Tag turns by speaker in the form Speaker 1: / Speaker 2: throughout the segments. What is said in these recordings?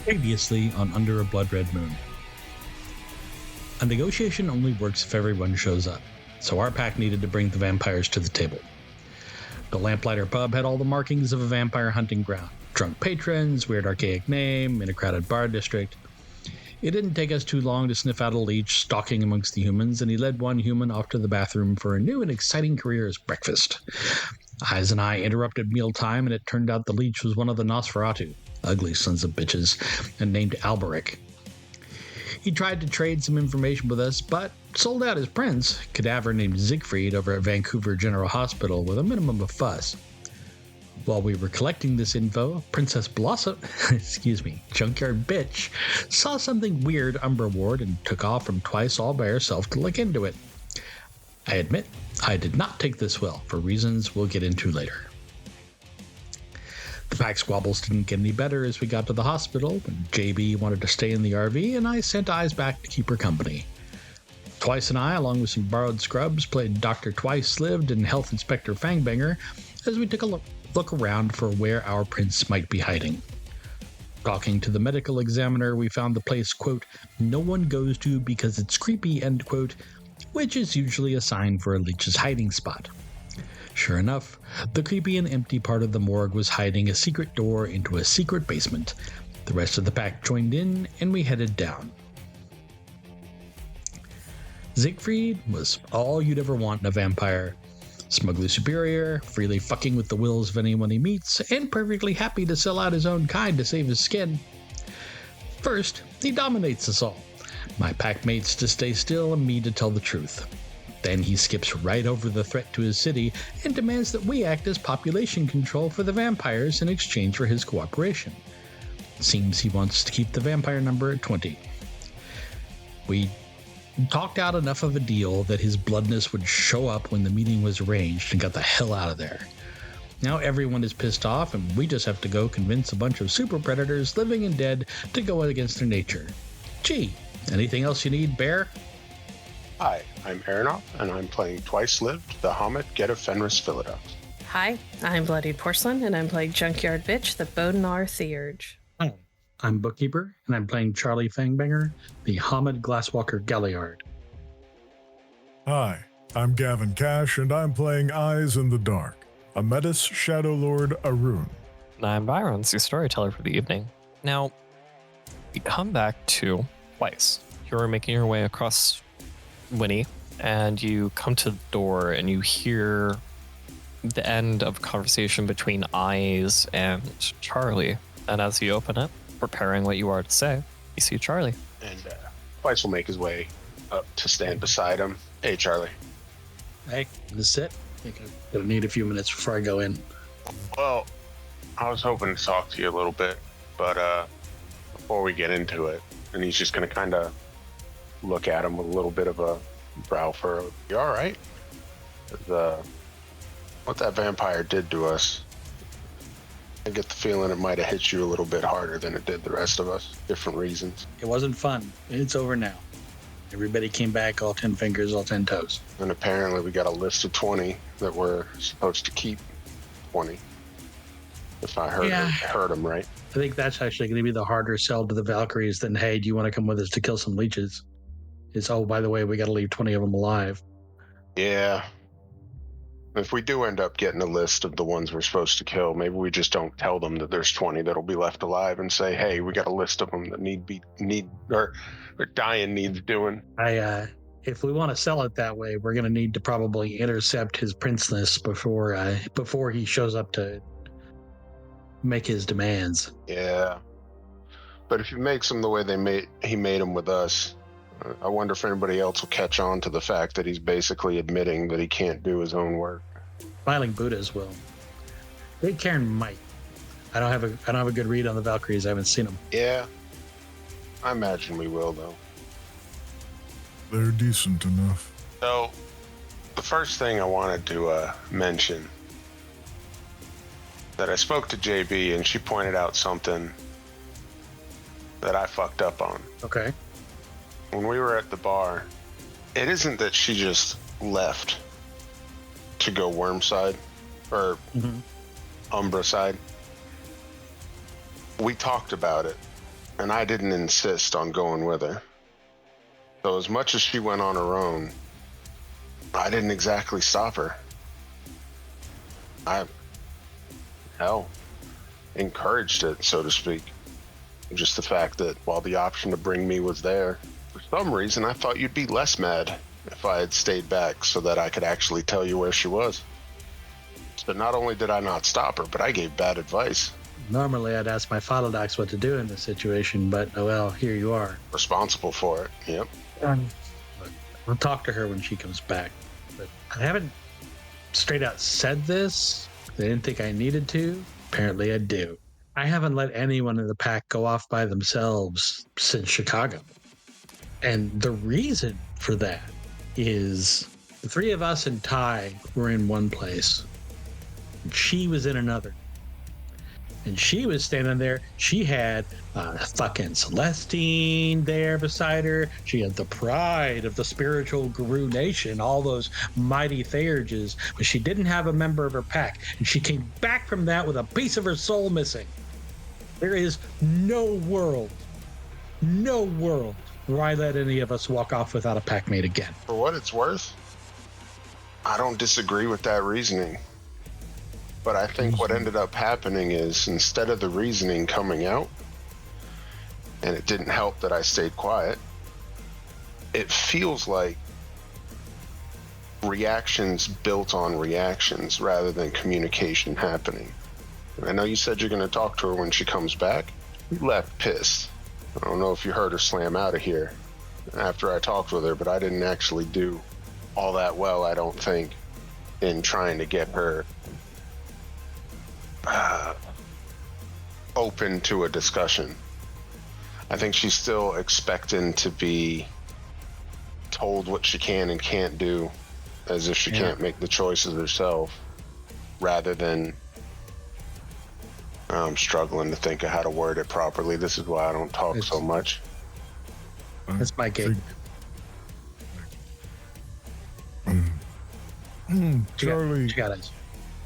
Speaker 1: Previously on Under a Blood Red Moon. A negotiation only works if everyone shows up, so our pack needed to bring the vampires to the table. The Lamplighter pub had all the markings of a vampire hunting ground. Drunk patrons, weird archaic name, in a crowded bar district. It didn't take us too long to sniff out a leech stalking amongst the humans, and he led one human off to the bathroom for a new and exciting career as breakfast. Eyes and I interrupted mealtime, and it turned out the leech was one of the Nosferatu, ugly sons of bitches, and named Alberic. He tried to trade some information with us, but sold out his prince, a cadaver named Siegfried, over at Vancouver General Hospital with a minimum of fuss. While we were collecting this info, Princess Blossom, Junkyard Bitch, saw something weird Umbra Ward and took off from Twice all by herself to look into it. I admit, I did not take this well, for reasons we'll get into later. The pack squabbles didn't get any better as we got to the hospital, when JB wanted to stay in the RV and I sent Eyes back to keep her company. Twice and I, along with some borrowed scrubs, played Dr. Twice Lived and Health Inspector Fangbanger as we took a look around for where our prince might be hiding. Talking to the medical examiner, we found the place, quote, no one goes to because it's creepy, end quote, which is usually a sign for a leech's hiding spot. Sure enough, the creepy and empty part of the morgue was hiding a secret door into a secret basement. The rest of the pack joined in, and we headed down. Siegfried was all you'd ever want in a vampire. Smugly superior, freely fucking with the wills of anyone he meets, and perfectly happy to sell out his own kind to save his skin. First, he dominates us all. My packmates to stay still and me to tell the truth. Then he skips right over the threat to his city and demands that we act as population control for the vampires in exchange for his cooperation. Seems he wants to keep the vampire number at 20. We talked out enough of a deal that his bloodness would show up when the meeting was arranged and got the hell out of there. Now everyone is pissed off and we just have to go convince a bunch of super predators, living and dead, to go against their nature. Gee, anything else you need, Bear?
Speaker 2: Hi, I'm Aronoff, and I'm playing Twice Lived, the Homet Get of Fenris Philodox.
Speaker 3: Hi, I'm Bloodied Porcelain, and I'm playing Junkyard Bitch, the Bodenar Theurge.
Speaker 1: Hi, I'm Bookkeeper, and I'm playing Charlie Fangbanger, the Hamid Glasswalker Galliard.
Speaker 4: Hi, I'm Gavin Cash, and I'm playing Eyes in the Dark, a Metis Shadow Lord Arun.
Speaker 5: And I'm Byron, the storyteller for the evening. Now, we come back to Twice. You're making your way across Winnie, and you come to the door and you hear the end of a conversation between Eyes and Charlie. And as you open it, preparing what you are to say, you see Charlie.
Speaker 2: And Twice will make his way up to stand beside him. Hey, Charlie.
Speaker 1: Hey, just sit. I think I'm gonna need a few minutes before I go in.
Speaker 2: Well, I was hoping to talk to you a little bit, but before we get into it, and he's just going to kind of look at him with a little bit of a brow furrow. You all right? What that vampire did to us, I get the feeling it might have hit you a little bit harder than it did the rest of us. Different reasons.
Speaker 1: It wasn't fun. It's over now. Everybody came back, all 10 fingers, all 10 toes.
Speaker 2: And apparently we got a list of 20 that we're supposed to keep 20. If I heard him right.
Speaker 1: I think that's actually going to be the harder sell to the Valkyries than, hey, do you want to come with us to kill some leeches? It's, oh, by the way, we got to leave 20 of them alive.
Speaker 2: Yeah. If we do end up getting a list of the ones we're supposed to kill, maybe we just don't tell them that there's 20 that'll be left alive and say, hey, we got a list of them that need or dying needs doing.
Speaker 1: If we want to sell it that way, we're going to need to probably intercept his princeness before he shows up to make his demands.
Speaker 2: Yeah. But if he makes them the way he made them with us, I wonder if anybody else will catch on to the fact that he's basically admitting that he can't do his own work.
Speaker 1: Smiling Buddhas will. Big Karen might. I don't have a good read on the Valkyries. I haven't seen them.
Speaker 2: Yeah. I imagine we will, though.
Speaker 4: They're decent enough.
Speaker 2: So, the first thing I wanted to mention, that I spoke to JB and she pointed out something that I fucked up on.
Speaker 1: Okay.
Speaker 2: When we were at the bar, it isn't that she just left to go worm side or Umbra side. We talked about it, and I didn't insist on going with her. So as much as she went on her own, I didn't exactly stop her. I, encouraged it, so to speak. Just the fact that while the option to bring me was there, for some reason I thought you'd be less mad if I had stayed back so that I could actually tell you where she was. So not only did I not stop her, but I gave bad advice.
Speaker 1: Normally, I'd ask my Phalodox what to do in this situation, but oh well, here you are.
Speaker 2: Responsible for it, yep.
Speaker 1: I'll talk to her when she comes back. But I haven't straight out said this. I didn't think I needed to. Apparently, I do. I haven't let anyone in the pack go off by themselves since Chicago. And the reason for that is the three of us and Ty were in one place. She was in another. And she was standing there. She had fucking Celestine there beside her. She had the pride of the spiritual Guru Nation, all those mighty Theurges, but she didn't have a member of her pack. And she came back from that with a piece of her soul missing. There is no world where I let any of us walk off without a pack mate again.
Speaker 2: For what it's worth, I don't disagree with that reasoning. But I think what ended up happening is instead of the reasoning coming out, and it didn't help that I stayed quiet, it feels like reactions built on reactions rather than communication happening. I know you said you're going to talk to her when she comes back. We left pissed. I don't know if you heard her slam out of here after I talked with her, but I didn't actually do all that well, I don't think, in trying to get her open to a discussion. I think she's still expecting to be told what she can and can't do, as if she can't make the choices herself, rather than struggling to think of how to word it properly. This is why I don't talk so much.
Speaker 1: That's my gig.
Speaker 4: Charlie,
Speaker 1: She got it.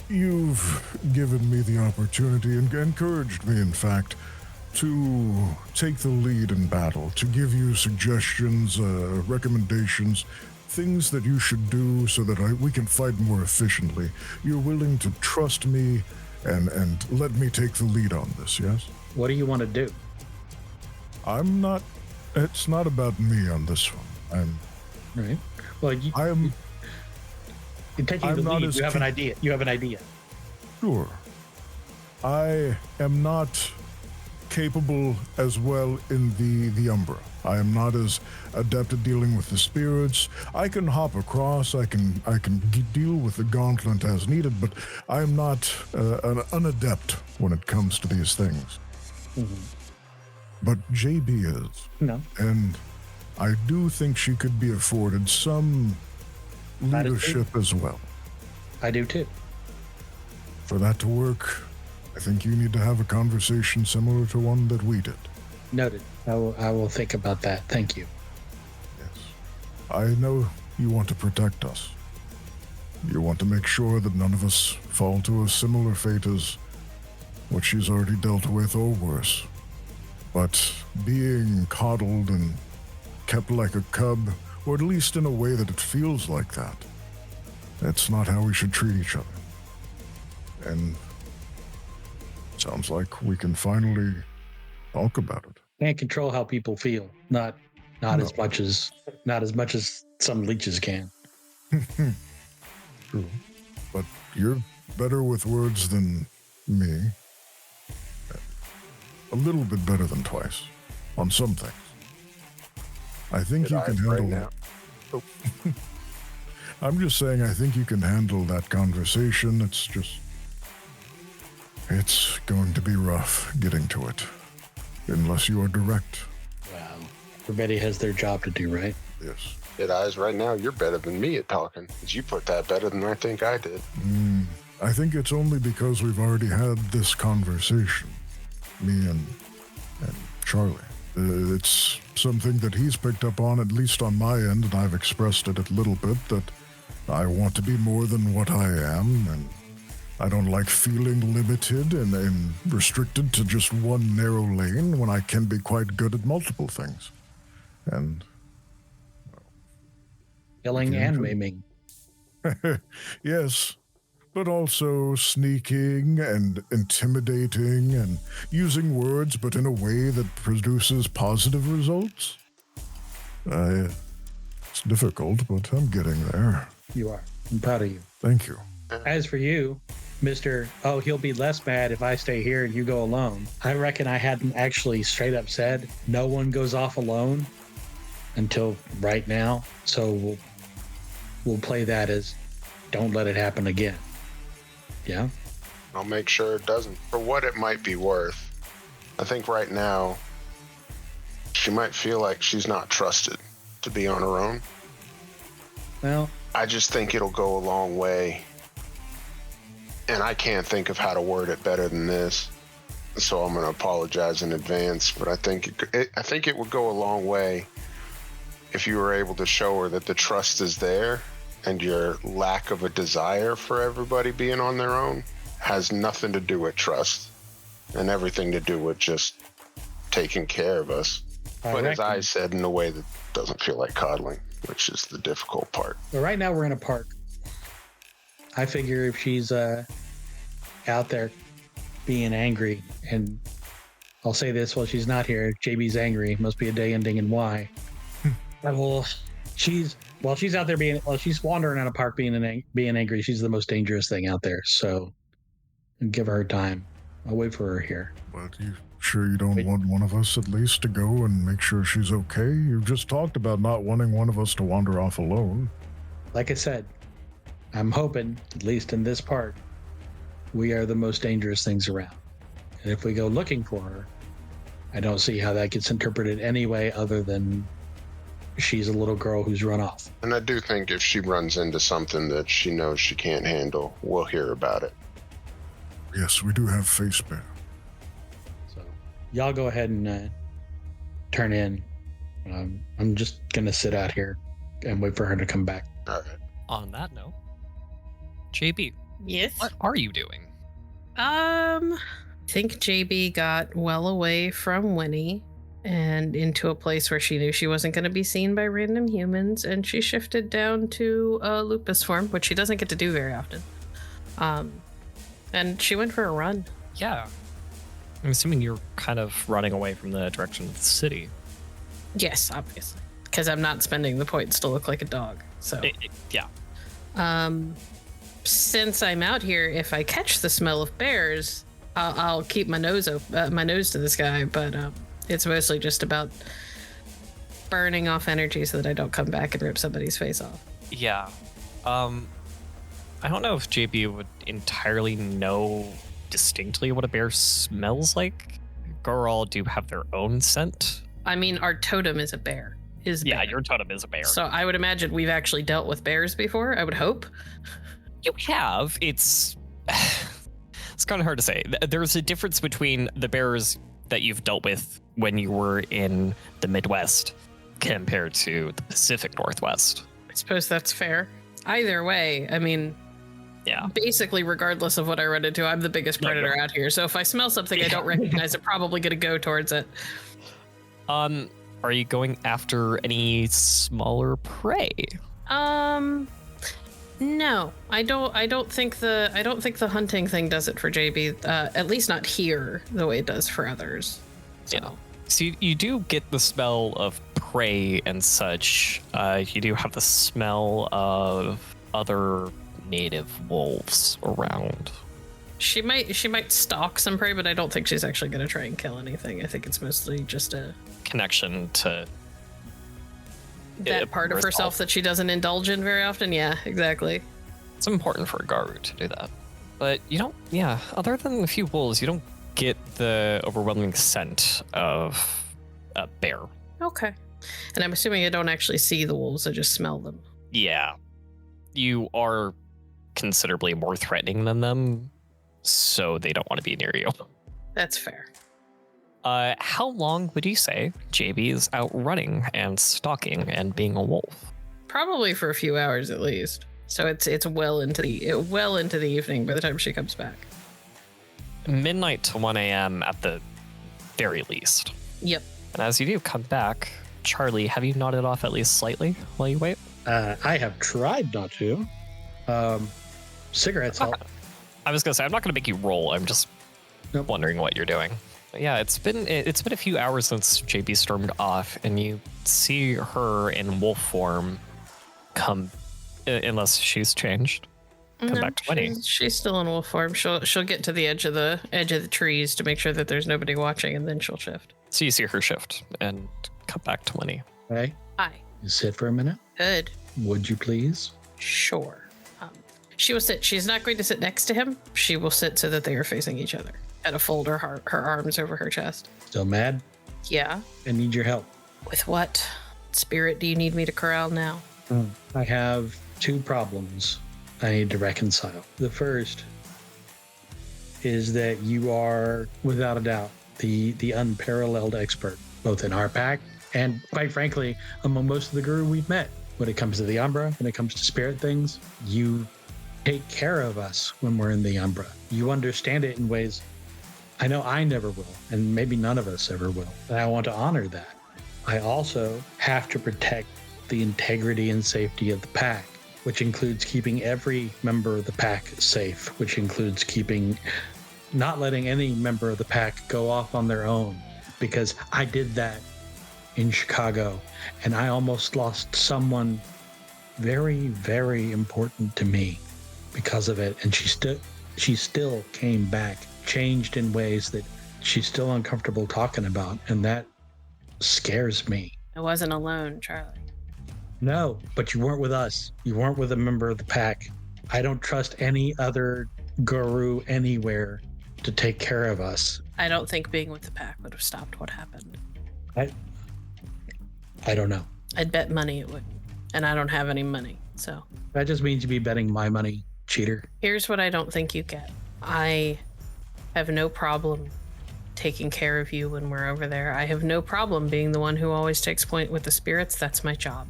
Speaker 4: you've given me the opportunity and encouraged me, in fact, to take the lead in battle, to give you suggestions, recommendations, things that you should do so that we can fight more efficiently. You're willing to trust me and let me take the lead on this, yes?
Speaker 1: What do you want to do?
Speaker 4: It's not about me on this one.
Speaker 1: Right. Well, you're taking the lead. You have an idea. You have an idea.
Speaker 4: Sure. I am not capable as well in the Umbra. I am not as adept at dealing with the spirits. I can hop across. I can deal with the gauntlet as needed, but I am not an adept when it comes to these things. Mm-hmm. But JB is.
Speaker 1: No.
Speaker 4: And I do think she could be afforded some leadership as well.
Speaker 1: I do too.
Speaker 4: For that to work, I think you need to have a conversation similar to one that we did.
Speaker 1: Noted. I will think about that. Thank you.
Speaker 4: Yes. I know you want to protect us. You want to make sure that none of us fall to a similar fate as what she's already dealt with or worse. But being coddled and kept like a cub, or at least in a way that it feels like that, that's not how we should treat each other. And sounds like we can finally talk about it.
Speaker 1: Can't control how people feel. Not as much as some leeches can.
Speaker 4: True. But you're better with words than me. A little bit better than twice on some things. I think you can handle that. Oh. I'm just saying, I think you can handle that conversation. It's going to be rough getting to it, unless you are direct.
Speaker 1: Well, everybody has their job to do, right?
Speaker 4: Yes.
Speaker 2: It eyes right now, you're better than me at talking, because you put that better than I think I did.
Speaker 4: I think it's only because we've already had this conversation, me and Charlie. It's something that he's picked up on, at least on my end, and I've expressed it a little bit, that I want to be more than what I am, and I don't like feeling limited and restricted to just one narrow lane when I can be quite good at multiple things. And
Speaker 1: Killing and maiming.
Speaker 4: yes, but also sneaking and intimidating and using words but in a way that produces positive results. It's difficult, but I'm getting there.
Speaker 1: You are. I'm proud of you.
Speaker 4: Thank you.
Speaker 1: As for you, Mr. Oh, he'll be less mad if I stay here and you go alone. I reckon I hadn't actually straight up said no one goes off alone until right now. So we'll play that as don't let it happen again. Yeah?
Speaker 2: I'll make sure it doesn't. For what it might be worth, I think right now she might feel like she's not trusted to be on her own.
Speaker 1: Well,
Speaker 2: I just think it'll go a long way. And I can't think of how to word it better than this. So I'm going to apologize in advance, but I think it would go a long way if you were able to show her that the trust is there and your lack of a desire for everybody being on their own has nothing to do with trust and everything to do with just taking care of us. But as I said, in a way that doesn't feel like coddling, which is the difficult part.
Speaker 1: Well, right now we're in a park. I figure if she's out there being angry, and I'll say this while she's not here, JB's angry, must be a day ending in Y. Well, she's out there she's wandering in a park being angry. She's the most dangerous thing out there. So give her time. I'll wait for her here.
Speaker 4: But you sure you don't want one of us at least to go and make sure she's okay? You've just talked about not wanting one of us to wander off alone.
Speaker 1: Like I said, I'm hoping, at least in this part, we are the most dangerous things around. And if we go looking for her, I don't see how that gets interpreted any way other than she's a little girl who's run off.
Speaker 2: And I do think if she runs into something that she knows she can't handle, we'll hear about it.
Speaker 4: Yes, we do have face bear.
Speaker 1: So y'all go ahead and turn in. I'm just going to sit out here and wait for her to come back.
Speaker 2: All right.
Speaker 5: On that note, JB,
Speaker 3: Yes.
Speaker 5: what are you doing?
Speaker 3: I think JB got well away from Winnie and into a place where she knew she wasn't going to be seen by random humans, and she shifted down to lupus form, which she doesn't get to do very often. And she went for a run.
Speaker 5: Yeah. I'm assuming you're kind of running away from the direction of the city.
Speaker 3: Yes, obviously, because I'm not spending the points to look like a dog. So
Speaker 5: Yeah.
Speaker 3: Since I'm out here, if I catch the smell of bears, I'll keep my nose to this guy. But it's mostly just about burning off energy so that I don't come back and rip somebody's face off.
Speaker 5: Yeah. I don't know if JB would entirely know distinctly what a bear smells like. Goral do have their own scent.
Speaker 3: I mean, our totem is a bear.
Speaker 5: Yeah, your totem is a bear.
Speaker 3: So I would imagine we've actually dealt with bears before. I would hope.
Speaker 5: You have. It's kind of hard to say. There's a difference between the bears that you've dealt with when you were in the Midwest compared to the Pacific Northwest.
Speaker 3: I suppose that's fair. Either way, I mean,
Speaker 5: yeah.
Speaker 3: Basically, regardless of what I run into, I'm the biggest predator out here. So if I smell something I don't recognize, I'm probably going to go towards it.
Speaker 5: Are you going after any smaller prey?
Speaker 3: No, I don't think the hunting thing does it for JB. At least not here the way it does for others. So.
Speaker 5: Yeah. So you do get the smell of prey and such. You do have the smell of other native wolves around.
Speaker 3: She might stalk some prey, but I don't think she's actually going to try and kill anything. I think it's mostly just a
Speaker 5: connection to
Speaker 3: that part of herself that she doesn't indulge in very often. Yeah, exactly.
Speaker 5: It's important for a Garu to do that. But you don't, yeah, other than a few wolves, you don't get the overwhelming scent of a bear.
Speaker 3: Okay. And I'm assuming I don't actually see the wolves, I just smell them.
Speaker 5: Yeah. You are considerably more threatening than them, so they don't want to be near you.
Speaker 3: That's fair.
Speaker 5: How long would you say JB is out running and stalking and being a wolf?
Speaker 3: Probably for a few hours at least. So it's well into the evening by the time she comes back.
Speaker 5: Midnight to 1 a.m. at the very least.
Speaker 3: Yep.
Speaker 5: And as you do come back, Charlie, have you nodded off at least slightly while you wait?
Speaker 1: I have tried not to. Cigarettes help.
Speaker 5: I was gonna say I'm not gonna make you roll. I'm just wondering what you're doing. But yeah, it's been a few hours since JB stormed off, and you see her in wolf form come, unless she's changed. Come back to Winnie.
Speaker 3: She's still in wolf form. She'll get to the edge of the trees to make sure that there's nobody watching, and then she'll shift.
Speaker 5: So you see her shift and come back to Winnie.
Speaker 1: Hey,
Speaker 3: Hi.
Speaker 1: you sit for a minute.
Speaker 3: Good.
Speaker 1: Would you please?
Speaker 3: Sure. She will sit. She's not going to sit next to him. She will sit so that they are facing each other. And fold her arms over her chest.
Speaker 1: Still mad?
Speaker 3: Yeah.
Speaker 1: I need your help.
Speaker 3: With what? Spirit do you need me to corral now?
Speaker 1: I have 2 problems I need to reconcile. The first is that you are, without a doubt, the unparalleled expert, both in our pack and, quite frankly, among most of the guru we've met. When it comes to the Umbra, when it comes to spirit things, you take care of us when we're in the Umbra. You understand it in ways I know I never will, and maybe none of us ever will. And I want to honor that. I also have to protect the integrity and safety of the pack, which includes keeping every member of the pack safe, which includes not letting any member of the pack go off on their own, because I did that in Chicago, and I almost lost someone very, very important to me because of it. And she still came back, changed in ways that she's still uncomfortable talking about, and that scares me.
Speaker 3: I wasn't alone, Charlie.
Speaker 1: No, but you weren't with us. You weren't with a member of the pack. I don't trust any other guru anywhere to take care of us.
Speaker 3: I don't think being with the pack would have stopped what happened.
Speaker 1: I don't know.
Speaker 3: I'd bet money it wouldn't. And I don't have any money, so.
Speaker 1: That just means you'd be betting my money, cheater.
Speaker 3: Here's what I don't think you get. I have no problem taking care of you when we're over there. I have no problem being the one who always takes point with the spirits. That's my job.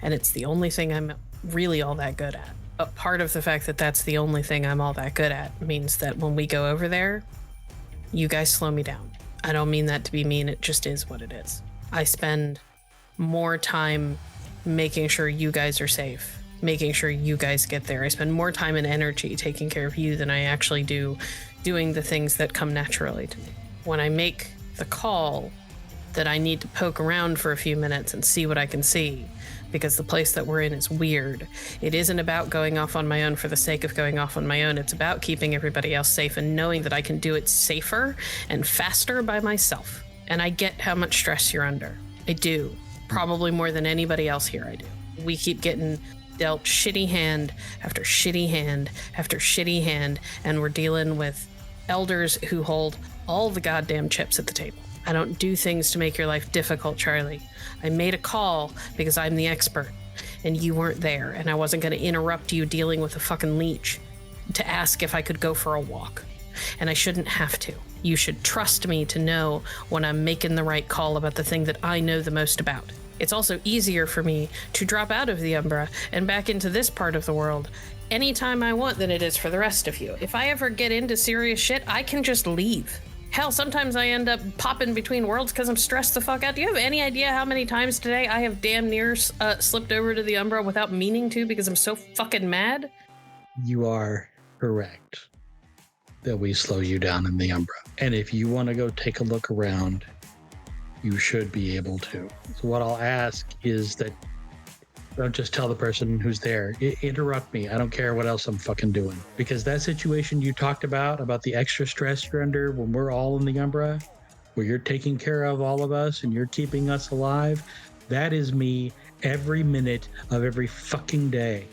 Speaker 3: And it's the only thing I'm really all that good at. But part of the fact that that's the only thing I'm all that good at means that when we go over there, you guys slow me down. I don't mean that to be mean. It just is what it is. I spend more time making sure you guys are safe, making sure you guys get there. I spend more time and energy taking care of you than I actually do doing the things that come naturally to me. When I make the call that I need to poke around for a few minutes and see what I can see, because the place that we're in is weird. It isn't about going off on my own for the sake of going off on my own. It's about keeping everybody else safe and knowing that I can do it safer and faster by myself. And I get how much stress you're under. I do. Probably more than anybody else here I do. We keep getting dealt shitty hand after shitty hand after shitty hand, and we're dealing with elders who hold all the goddamn chips at the table. I don't do things to make your life difficult, Charlie. I made a call because I'm the expert, and you weren't there, and I wasn't going to interrupt you dealing with a fucking leech to ask if I could go for a walk. And I shouldn't have to. You should trust me to know when I'm making the right call about the thing that I know the most about. It's also easier for me to drop out of the Umbra and back into this part of the world anytime I want than it is for the rest of you. If I ever get into serious shit, I can just leave. Hell, sometimes I end up popping between worlds because I'm stressed the fuck out. Do you have any idea how many times today I have damn near slipped over to the Umbra without meaning to because I'm so fucking mad?
Speaker 1: You are correct that we slow you down in the Umbra. And if you want to go take a look around, you should be able to. So what I'll ask is that don't just tell the person who's there. Interrupt me. I don't care what else I'm fucking doing. Because that situation you talked about the extra stress you're under when we're all in the Umbra, where you're taking care of all of us and you're keeping us alive, that is me every minute of every fucking day.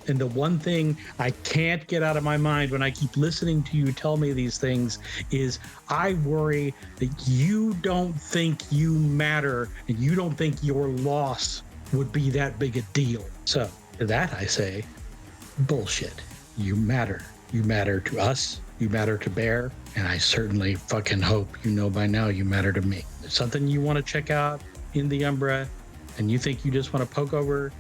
Speaker 1: And the one thing I can't get out of my mind when I keep listening to you tell me these things is I worry that you don't think you matter and you don't think your loss would be that big a deal. So to that I say, bullshit. You matter. You matter to us. You matter to Bear. And I certainly fucking hope you know by now you matter to me. If something you want to check out in the Umbra and you think you just want to poke over,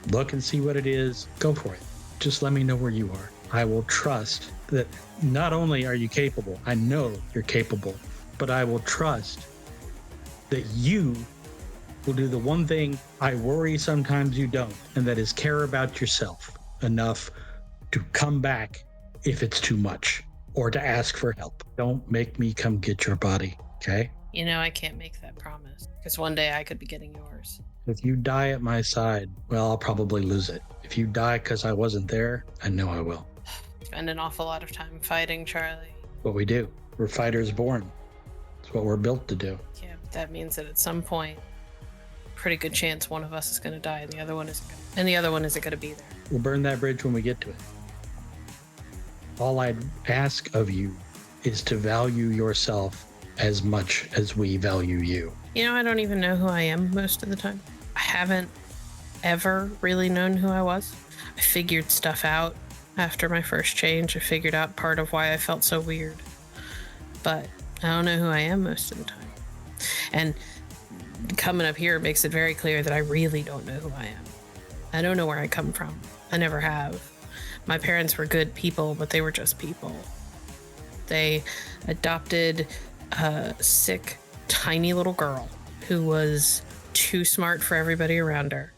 Speaker 1: look and see what it is, go for it. Just let me know where you are. I will trust that not only are you capable, I know you're capable, but I will trust that you will do the one thing I worry sometimes you don't, and that is care about yourself enough to come back if it's too much, or to ask for help. Don't make me come get your body, okay?
Speaker 3: You know, I can't make that promise, because one day I could be getting yours.
Speaker 1: If you die at my side, well, I'll probably lose it. If you die because I wasn't there, I know I will.
Speaker 3: Spend an awful lot of time fighting, Charlie.
Speaker 1: What we do. We're fighters born. It's what we're built to do.
Speaker 3: Yeah, but that means that at some point, pretty good chance one of us is going to die and the other one isn't going to be there.
Speaker 1: We'll burn that bridge when we get to it. All I'd ask of you is to value yourself as much as we value you.
Speaker 3: You know, I don't even know who I am most of the time. I haven't ever really known who I was. I figured stuff out after my first change. I figured out part of why I felt so weird. But I don't know who I am most of the time. And coming up here makes it very clear that I really don't know who I am. I don't know where I come from. I never have. My parents were good people, but they were just people. They adopted a sick, tiny little girl who was too smart for everybody around her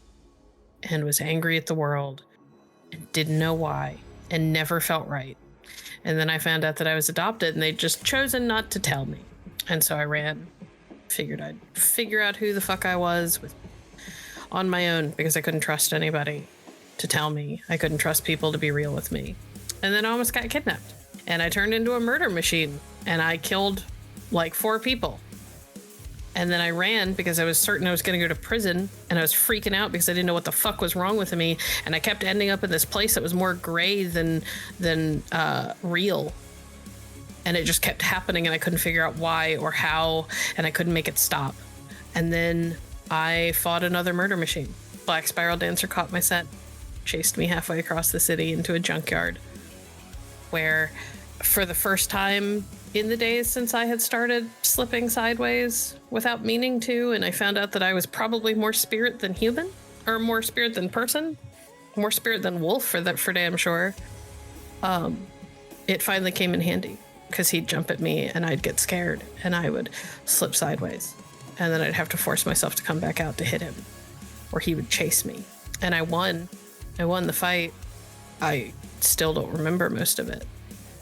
Speaker 3: and was angry at the world and didn't know why and never felt right. And then I found out that I was adopted and they'd just chosen not to tell me. And so I ran. Figured I'd figure out who the fuck I was on my own because I couldn't trust anybody to tell me. I couldn't trust people to be real with me. And then I almost got kidnapped. And I turned into a murder machine. And I killed like 4 people. And then I ran because I was certain I was going to go to prison. And I was freaking out because I didn't know what the fuck was wrong with me. And I kept ending up in this place that was more gray than real. And it just kept happening and I couldn't figure out why or how, and I couldn't make it stop. And then I fought another murder machine. Black Spiral Dancer caught my scent, chased me halfway across the city into a junkyard, where for the first time in the days since I had started slipping sideways without meaning to, and I found out that I was probably more spirit than human, or more spirit than person, more spirit than wolf for damn sure. It finally came in handy. Because he'd jump at me and I'd get scared and I would slip sideways. And then I'd have to force myself to come back out to hit him. Or he would chase me. And I won. I won the fight. I still don't remember most of it.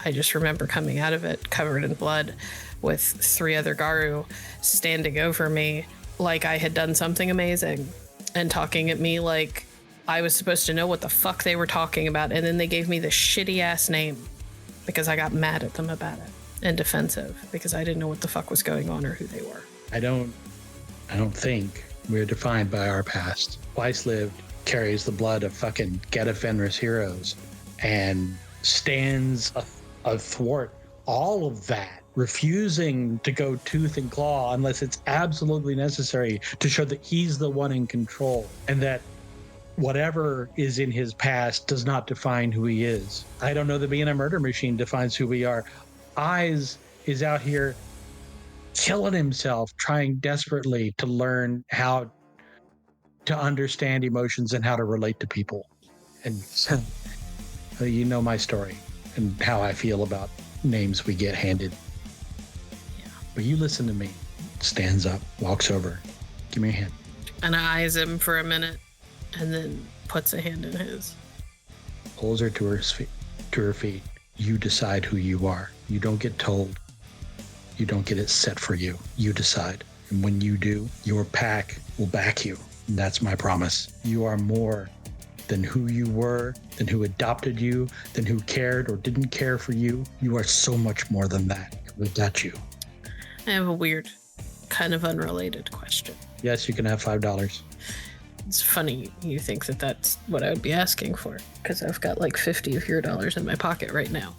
Speaker 3: I just remember coming out of it covered in blood with 3 other Garu standing over me like I had done something amazing and talking at me like I was supposed to know what the fuck they were talking about. And then they gave me this shitty ass name. Because I got mad at them about it and defensive because I didn't know what the fuck was going on or who they were.
Speaker 1: I don't think we're defined by our past. Twice Lived carries the blood of fucking Geta Fenris heroes and stands athwart all of that, refusing to go tooth and claw unless it's absolutely necessary to show that he's the one in control and that whatever is in his past does not define who he is. I don't know that being a murder machine defines who we are. Eyes is out here killing himself, trying desperately to learn how to understand emotions and how to relate to people. And you know my story and how I feel about names we get handed.
Speaker 3: Yeah.
Speaker 1: But you listen to me. Stands up, walks over. Give me a hand.
Speaker 3: And I eyes him for a minute. And then puts a hand in his.
Speaker 1: Pulls her to her feet. You decide who you are. You don't get told. You don't get it set for you. You decide. And when you do, your pack will back you. And that's my promise. You are more than who you were, than who adopted you, than who cared or didn't care for you. You are so much more than that. We got you.
Speaker 3: I have a weird, kind of unrelated question.
Speaker 1: Yes, you can have $5.
Speaker 3: It's funny you think that that's what I would be asking for, because I've got like 50 of your dollars in my pocket right now.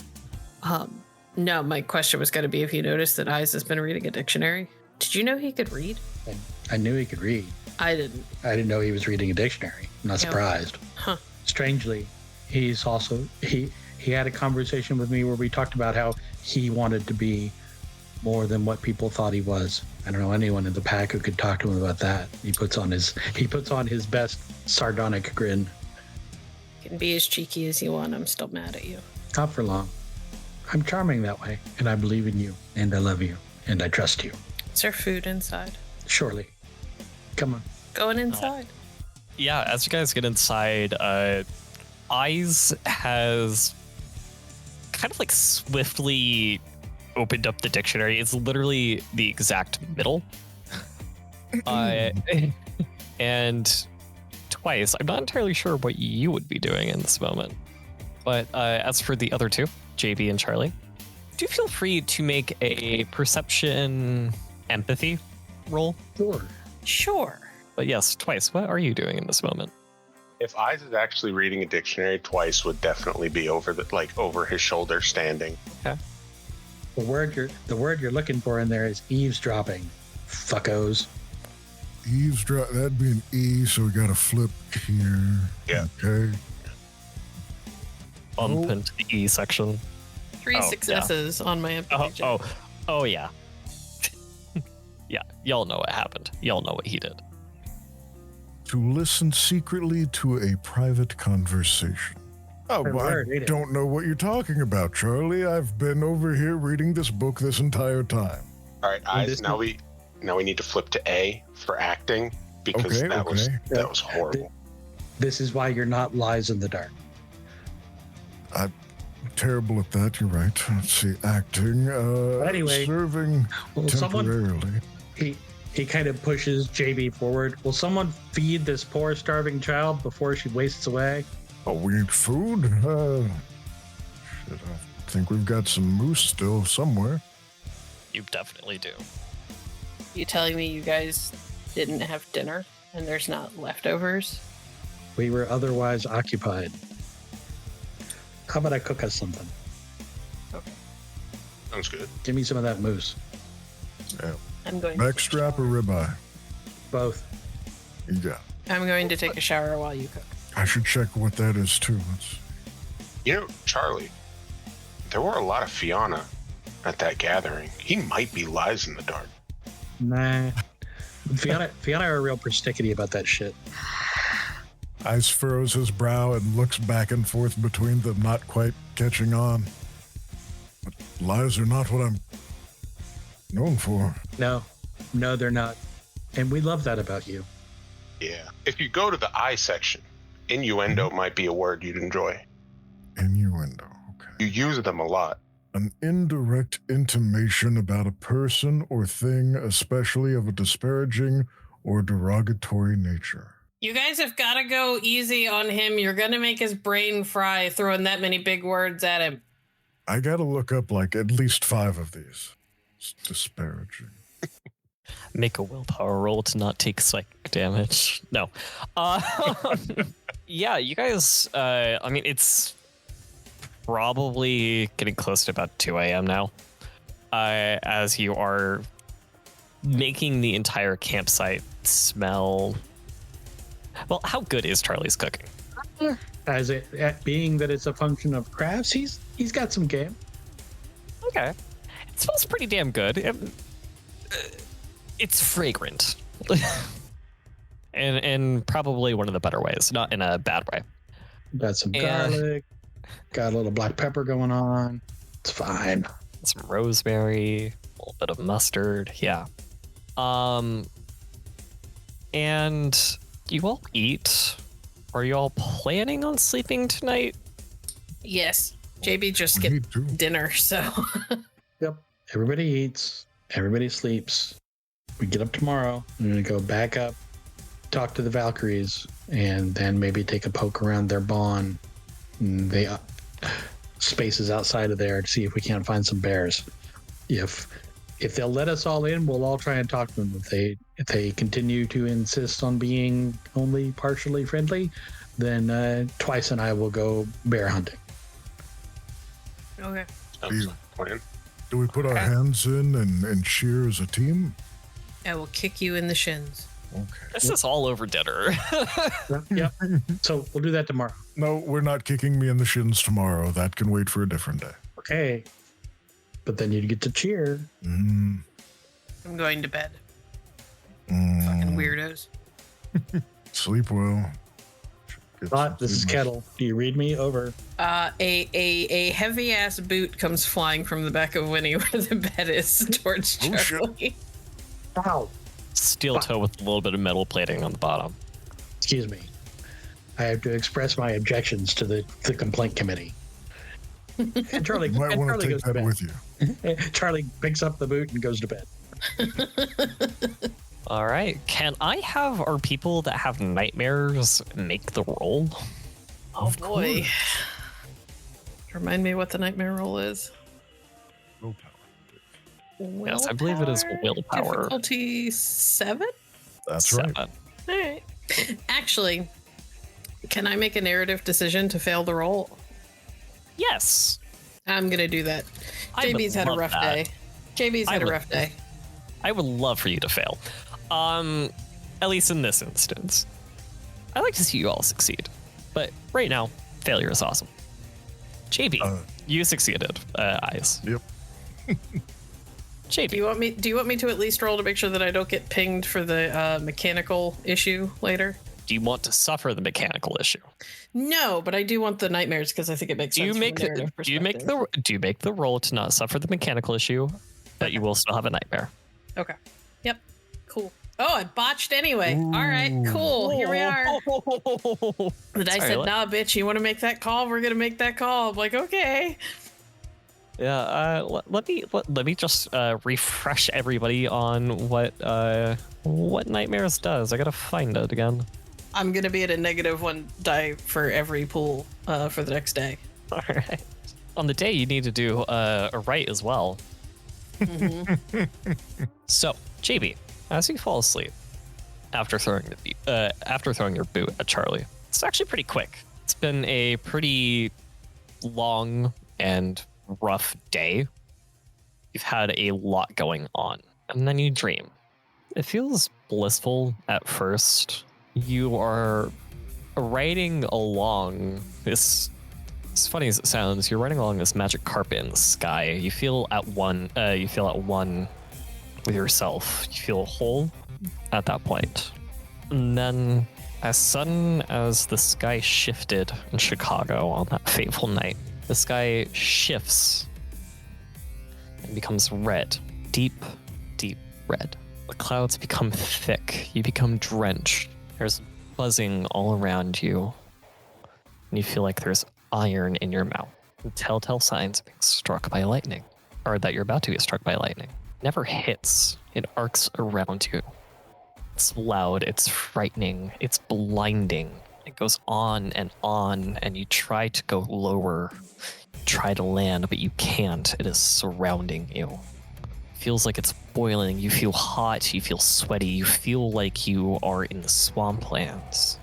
Speaker 3: No, my question was going to be if you noticed that Eyes has been reading a dictionary. Did you know he could read?
Speaker 1: I knew he could read.
Speaker 3: I didn't.
Speaker 1: I didn't know he was reading a dictionary. I'm not surprised.
Speaker 3: Huh.
Speaker 1: Strangely, he's also, he had a conversation with me where we talked about how he wanted to be more than what people thought he was. I don't know anyone in the pack who could talk to him about that. He puts on his best sardonic grin.
Speaker 3: can be as cheeky as you want. I'm still mad at you.
Speaker 1: Not for long. I'm charming that way, and I believe in you, and I love you, and I trust you.
Speaker 3: Is there food inside?
Speaker 1: Surely. Come on.
Speaker 3: Going inside.
Speaker 5: Yeah, as you guys get inside, Eyes has kind of like swiftly opened up the dictionary. It's literally the exact middle. And Twice, I'm not entirely sure what you would be doing in this moment. But as for the other two, JB and Charlie, do feel free to make a perception empathy roll.
Speaker 3: Sure.
Speaker 5: But yes, Twice, what are you doing in this moment?
Speaker 2: If Eyes is actually reading a dictionary, Twice would definitely be over his shoulder standing.
Speaker 5: Okay.
Speaker 1: The word you're looking for in there is eavesdropping. Fuckos.
Speaker 4: Eavesdrop, that'd be an E, so we got to flip here.
Speaker 2: Yeah.
Speaker 4: Okay.
Speaker 5: Bump into the E section.
Speaker 3: 3 successes on my empathy check.
Speaker 5: Oh, yeah. Yeah, y'all know what happened. Y'all know what he did.
Speaker 4: To listen secretly to a private conversation. Oh,
Speaker 1: Her
Speaker 4: well,
Speaker 1: word,
Speaker 4: I
Speaker 1: ain't it?
Speaker 4: don't know what you're talking about, Charlie. I've been over here reading this book this entire time.
Speaker 2: All right, Eyes. Now we need to flip to A for acting because that was horrible.
Speaker 1: This is why you're not lies in the dark.
Speaker 4: I'm terrible at that. You're right. Let's see, acting.
Speaker 1: Anyway,
Speaker 4: serving
Speaker 1: Will
Speaker 4: temporarily.
Speaker 1: He kind of pushes JB forward. Will someone feed this poor starving child before she wastes away?
Speaker 4: Oh, we need food? Shit, I think we've got some moose still somewhere.
Speaker 5: You definitely do.
Speaker 3: You telling me you guys didn't have dinner and there's not leftovers?
Speaker 1: We were otherwise occupied. How about I cook us something?
Speaker 3: Okay.
Speaker 2: Sounds good.
Speaker 1: Give me some of that moose.
Speaker 4: Yeah.
Speaker 3: I'm going
Speaker 4: Neck
Speaker 3: to
Speaker 4: strap or ribeye?
Speaker 1: Both.
Speaker 4: You got it.
Speaker 3: I'm going to take a shower while you cook.
Speaker 4: I should check what that is too.
Speaker 2: You know, Charlie, there were a lot of Fianna at that gathering. He might be lies in the dark.
Speaker 1: Nah. Fiona are real persnickety about that shit.
Speaker 4: Ice furrows his brow and looks back and forth between them, not quite catching on. But lies are not what I'm known for.
Speaker 1: No, they're not. And we love that about you.
Speaker 2: Yeah. If you go to the I section, innuendo might be a word you'd enjoy.
Speaker 4: Innuendo, okay.
Speaker 2: You use them a lot.
Speaker 4: An indirect intimation about a person or thing, especially of a disparaging or derogatory nature.
Speaker 3: You guys have got to go easy on him. You're going to make his brain fry throwing that many big words at him.
Speaker 4: I gotta look up like at least 5 of these. It's disparaging.
Speaker 5: Make a willpower roll to not take psychic damage. No. Yeah, you guys, I mean, it's probably getting close to about 2 a.m. now. As you are making the entire campsite smell. Well, how good is Charlie's cooking?
Speaker 1: Being that it's a function of crafts, he's got some game.
Speaker 5: Okay. It smells pretty damn good. It's fragrant. and probably one of the better ways, not in a bad way.
Speaker 1: Got some garlic, got a little black pepper going on. It's fine.
Speaker 5: Some rosemary, a little bit of mustard. Yeah. And you all eat. Are you all planning on sleeping tonight?
Speaker 3: Yes. JB just
Speaker 4: We need to.
Speaker 3: skipped dinner, so.
Speaker 1: Yep. Everybody eats. Everybody sleeps. We get up tomorrow. I'm going to go back up, talk to the Valkyries, and then maybe take a poke around their barn. They spaces outside of there to see if we can't find some bears. If they'll let us all in, we'll all try and talk to them. If they continue to insist on being only partially friendly, then Twice and I will go bear hunting.
Speaker 3: Okay.
Speaker 2: Sounds like a plan.
Speaker 4: Do we put our hands in and cheer as a team?
Speaker 3: I will kick you in the shins.
Speaker 4: Okay.
Speaker 5: This is all over dinner.
Speaker 1: Yep. So we'll do that tomorrow.
Speaker 4: No, we're not kicking me in the shins tomorrow. That can wait for a different day.
Speaker 1: Okay. But then you'd get to cheer.
Speaker 3: I'm going to bed. Fucking weirdos.
Speaker 4: Sleep well.
Speaker 1: Bot, this is Kettle. Do you read me? Over.
Speaker 3: A heavy ass boot comes flying from the back of Winnie where the bed is towards Charlie.
Speaker 1: Ow.
Speaker 5: Steel toe with a little bit of metal plating on the bottom.
Speaker 1: Excuse me. I have to express my objections to the complaint committee. And Charlie,
Speaker 4: You might
Speaker 1: and
Speaker 4: want
Speaker 1: Charlie
Speaker 4: to
Speaker 1: goes
Speaker 4: take
Speaker 1: to
Speaker 4: that
Speaker 1: bed.
Speaker 4: with you.
Speaker 1: Charlie picks up the boot and goes to bed.
Speaker 5: All right. Can I have our people that have nightmares make the roll?
Speaker 3: Oh boy. Remind me what the nightmare roll is.
Speaker 4: Willpower.
Speaker 5: Yes, I believe it is willpower.
Speaker 3: Difficulty 7?
Speaker 4: That's right.
Speaker 5: 7.
Speaker 3: All right. Actually, can I make a narrative decision to fail the roll?
Speaker 5: Yes.
Speaker 3: I'm gonna do that.
Speaker 5: I would
Speaker 3: JB's had a
Speaker 5: love
Speaker 3: rough
Speaker 5: that.
Speaker 3: day. JB's had a rough day.
Speaker 5: I would love for you to fail. At least in this instance. I like to see you all succeed. But right now, failure is awesome. JB, you succeeded. Eyes.
Speaker 4: Yep.
Speaker 5: JB.
Speaker 3: Do you want me to at least roll to make sure that I don't get pinged for the mechanical issue later?
Speaker 5: Do you want to suffer the mechanical issue?
Speaker 3: No, but I do want the nightmares because I think it makes
Speaker 5: Do you
Speaker 3: sense.
Speaker 5: make
Speaker 3: from a narrative
Speaker 5: do you make the roll to not suffer the mechanical issue, but you will still have a nightmare?
Speaker 3: Okay. Yep. Cool. Oh, I botched anyway. All right. Cool. Here we are. The dice said, "Nah, bitch. You want to make that call? We're gonna make that call." I'm like, okay.
Speaker 5: Yeah. Let me just refresh everybody on what nightmares does. I gotta find it again.
Speaker 3: I'm gonna be at a -1 die for every pool for the next day.
Speaker 5: All right. On the day you need to do a right as well. So, JB, as you fall asleep after throwing your boot at Charlie, it's actually pretty quick. It's been a pretty long and rough day. You've had a lot going on, and then you dream. It feels blissful at first. You are riding along this. As funny as it sounds, you're riding along this magic carpet in the sky. You feel at one. You feel at one with yourself. You feel whole at that point. And then, as sudden as the sky shifted in Chicago on that fateful night, the sky shifts and becomes red, deep, deep red. The clouds become thick. You become drenched. There's buzzing all around you, and you feel like there's iron in your mouth. Telltale signs of being struck by lightning, or that you're about to get struck by lightning. It never hits. It arcs around you. It's loud. It's frightening. It's blinding. It goes on, and you try to go lower, try to land, but you can't. It is surrounding you. It feels like it's boiling. You feel hot. You feel sweaty. You feel like you are in the swamplands.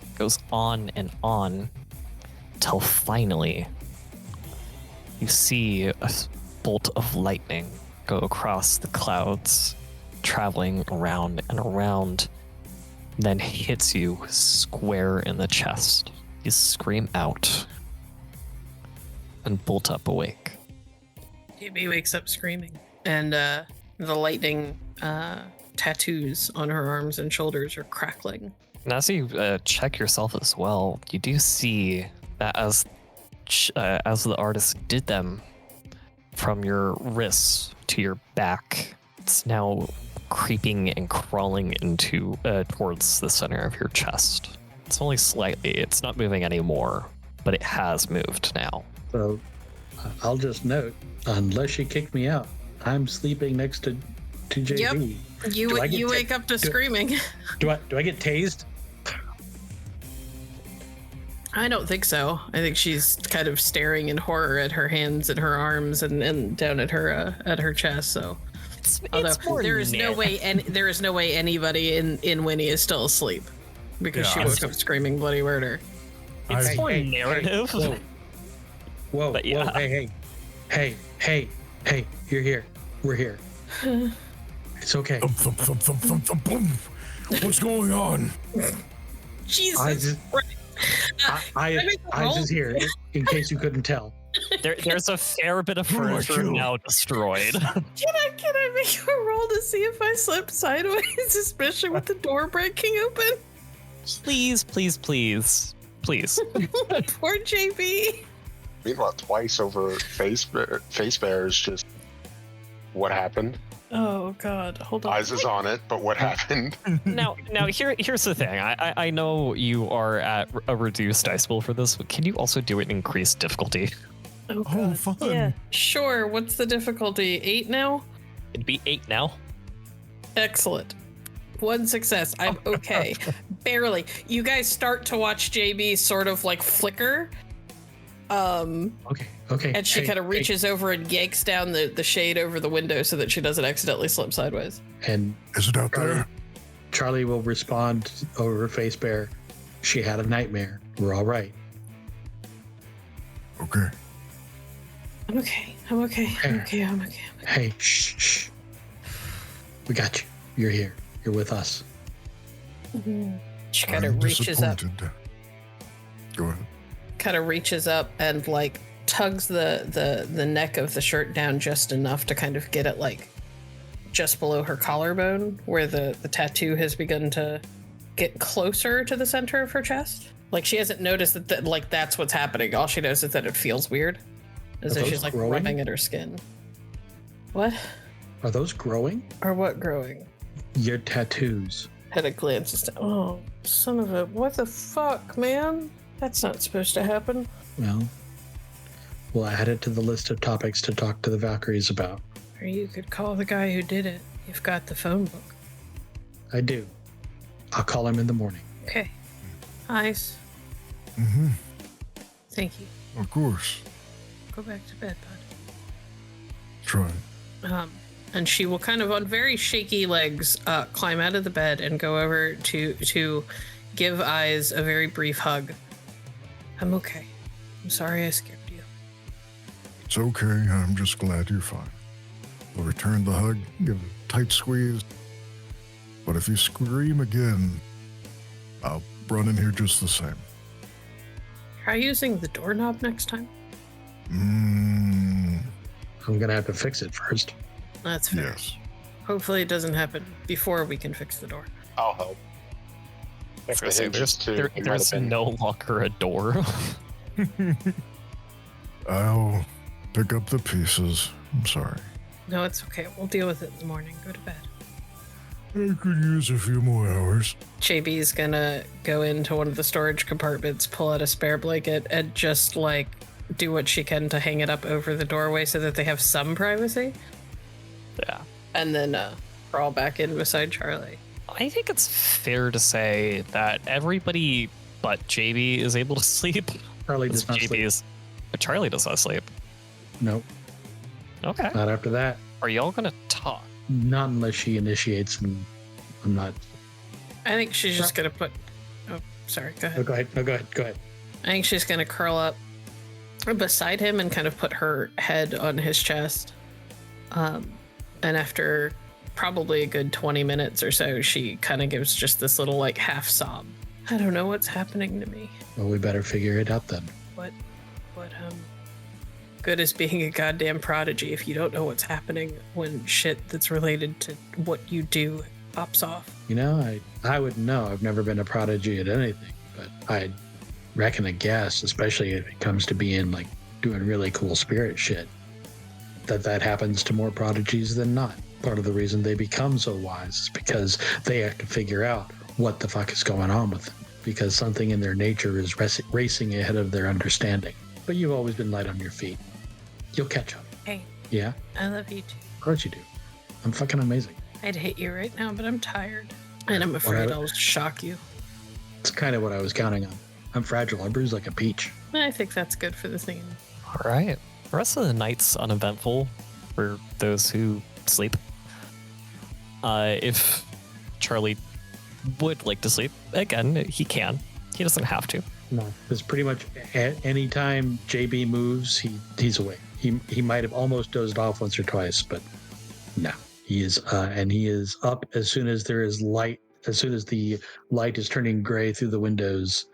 Speaker 5: It goes on, until finally you see a bolt of lightning go across the clouds, traveling around and around, then hits you square in the chest. You scream out and bolt up awake.
Speaker 3: JB wakes up screaming, and the lightning tattoos on her arms and shoulders are crackling.
Speaker 5: And as you check yourself as well, you do see that as the artist did them from your wrists to your back, it's now creeping and crawling into towards the center of your chest. It's only slightly. It's not moving anymore, but it has moved now.
Speaker 1: So I'll just note, unless she kicked me out, I'm sleeping next to JB.
Speaker 3: Yep. You wake up to screaming.
Speaker 1: Do I get tased?
Speaker 3: I don't think so. I think she's kind of staring in horror at her hands and her arms and down at her chest. So, although there is no way anybody in Winnie is still asleep because she woke up screaming bloody murder.
Speaker 5: It's more narrative.
Speaker 1: Whoa,
Speaker 5: But yeah.
Speaker 1: Whoa, hey, you're here. We're here. It's okay.
Speaker 4: Thump, thump, thump, thump, thump, boom. What's going on?
Speaker 3: Jesus.
Speaker 1: I is here, in case you couldn't tell.
Speaker 5: There's a fair bit of furniture now destroyed.
Speaker 3: Can I make a roll to see if I slipped sideways, especially with the door breaking open?
Speaker 5: Please. please.
Speaker 3: Poor JB.
Speaker 2: Meanwhile, twice over face bears. Just what happened?
Speaker 3: Oh God, hold on.
Speaker 2: Eyes is on it, but what happened?
Speaker 5: Now, here's the thing. I know you are at a reduced dice pool for this, but can you also do it in increased difficulty?
Speaker 3: Oh,
Speaker 4: Oh,
Speaker 3: God.
Speaker 4: fun.
Speaker 3: Yeah, sure. What's the difficulty? 8 now?
Speaker 5: It'd be 8 now.
Speaker 3: Excellent. 1 success. I'm okay. Barely. You guys start to watch JB sort of like flicker.
Speaker 1: Okay.
Speaker 3: And she kind of reaches over and yanks down the shade over the window so that she doesn't accidentally slip sideways.
Speaker 1: And
Speaker 4: Is it out there?
Speaker 1: Charlie will respond over her face bear. She had a nightmare. We're all right.
Speaker 4: Okay.
Speaker 3: I'm okay. I'm okay.
Speaker 1: Hey, shh. We got you. You're here. You're with us.
Speaker 3: She kind
Speaker 4: I'm
Speaker 3: of reaches up.
Speaker 4: disappointed. Go ahead.
Speaker 3: Kind of reaches up and like tugs the neck of the shirt down just enough to kind of get it like just below her collarbone where the tattoo has begun to get closer to the center of her chest. Like she hasn't noticed that like that's what's happening. All she knows is that it feels weird. As
Speaker 1: Are
Speaker 3: if
Speaker 1: those
Speaker 3: she's like
Speaker 1: growing?
Speaker 3: rubbing at her skin. What?
Speaker 1: Are those growing?
Speaker 3: Or what growing?
Speaker 1: Your tattoos.
Speaker 3: Hedda glances down. Oh, son of a... What the fuck, man? That's not supposed to happen.
Speaker 1: Well, we'll add it to the list of topics to talk to the Valkyries about.
Speaker 3: Or you could call the guy who did it. You've got the phone book.
Speaker 1: I do. I'll call him in the morning.
Speaker 3: Okay. Eyes.
Speaker 4: Mm-hmm.
Speaker 3: Thank you.
Speaker 4: Of course.
Speaker 3: Go back to bed,
Speaker 4: Try.
Speaker 3: bud. And she will kind of on very shaky legs climb out of the bed and go over to give Eyes a very brief hug. I'm okay. I'm sorry I scared you.
Speaker 4: It's okay. I'm just glad you're fine. I'll return the hug, give a tight squeeze. But if you scream again, I'll run in here just the same.
Speaker 3: Try using the doorknob next time.
Speaker 1: I'm gonna have to fix it first.
Speaker 3: That's fair.
Speaker 4: Yes.
Speaker 3: Hopefully it doesn't happen before we can fix the door.
Speaker 2: I'll help. If the hinges too, it might
Speaker 5: There's
Speaker 2: have been.
Speaker 5: no longer a door.
Speaker 4: I'll pick up the pieces. I'm sorry.
Speaker 3: No, it's okay. We'll deal with it in the morning. Go to bed.
Speaker 4: I could use a few more hours.
Speaker 3: JB's gonna go into one of the storage compartments, pull out a spare blanket, and just like do what she can to hang it up over the doorway so that they have some privacy.
Speaker 5: Yeah.
Speaker 3: And then crawl back in beside Charlie.
Speaker 5: I think it's fair to say that everybody but JB is able to sleep.
Speaker 1: Charlie does not sleep.
Speaker 5: Charlie does not sleep.
Speaker 1: Nope,
Speaker 5: Okay.
Speaker 1: not after that.
Speaker 5: Are y'all gonna talk?
Speaker 1: Not unless she initiates, and I'm not.
Speaker 3: I think she's just gonna put. Oh, sorry. Go ahead.
Speaker 1: No, go ahead.
Speaker 3: I think she's gonna curl up beside him and kind of put her head on his chest. And after probably a good 20 minutes or so, she kind of gives just this little like half sob. I don't know what's happening to me.
Speaker 1: Well, we better figure it out then.
Speaker 3: What good is being a goddamn prodigy if you don't know what's happening when shit that's related to what you do pops off?
Speaker 1: You know, I wouldn't know. I've never been a prodigy at anything, but I reckon a guess, especially if it comes to being like doing really cool spirit shit, that happens to more prodigies than not. Part of the reason they become so wise is because they have to figure out what the fuck is going on with them, because something in their nature is racing ahead of their understanding. But you've always been light on your feet. You'll catch up.
Speaker 3: Hey,
Speaker 1: Yeah,
Speaker 3: I love you too.
Speaker 1: of course you do. I'm fucking amazing.
Speaker 3: I'd hit you right now, but I'm tired. And I'm afraid I'll shock you.
Speaker 1: It's kind of what I was counting on. I'm fragile. I bruise like a peach.
Speaker 3: I think that's good for the scene.
Speaker 5: All right. The rest of the night's uneventful for those who sleep. If Charlie would like to sleep, again, he can. He doesn't have to.
Speaker 1: No, because pretty much any time JB moves, he's awake. He might have almost dozed off once or twice, but no, he is and he is up as soon as there is light. As soon as the light is turning gray through the windows,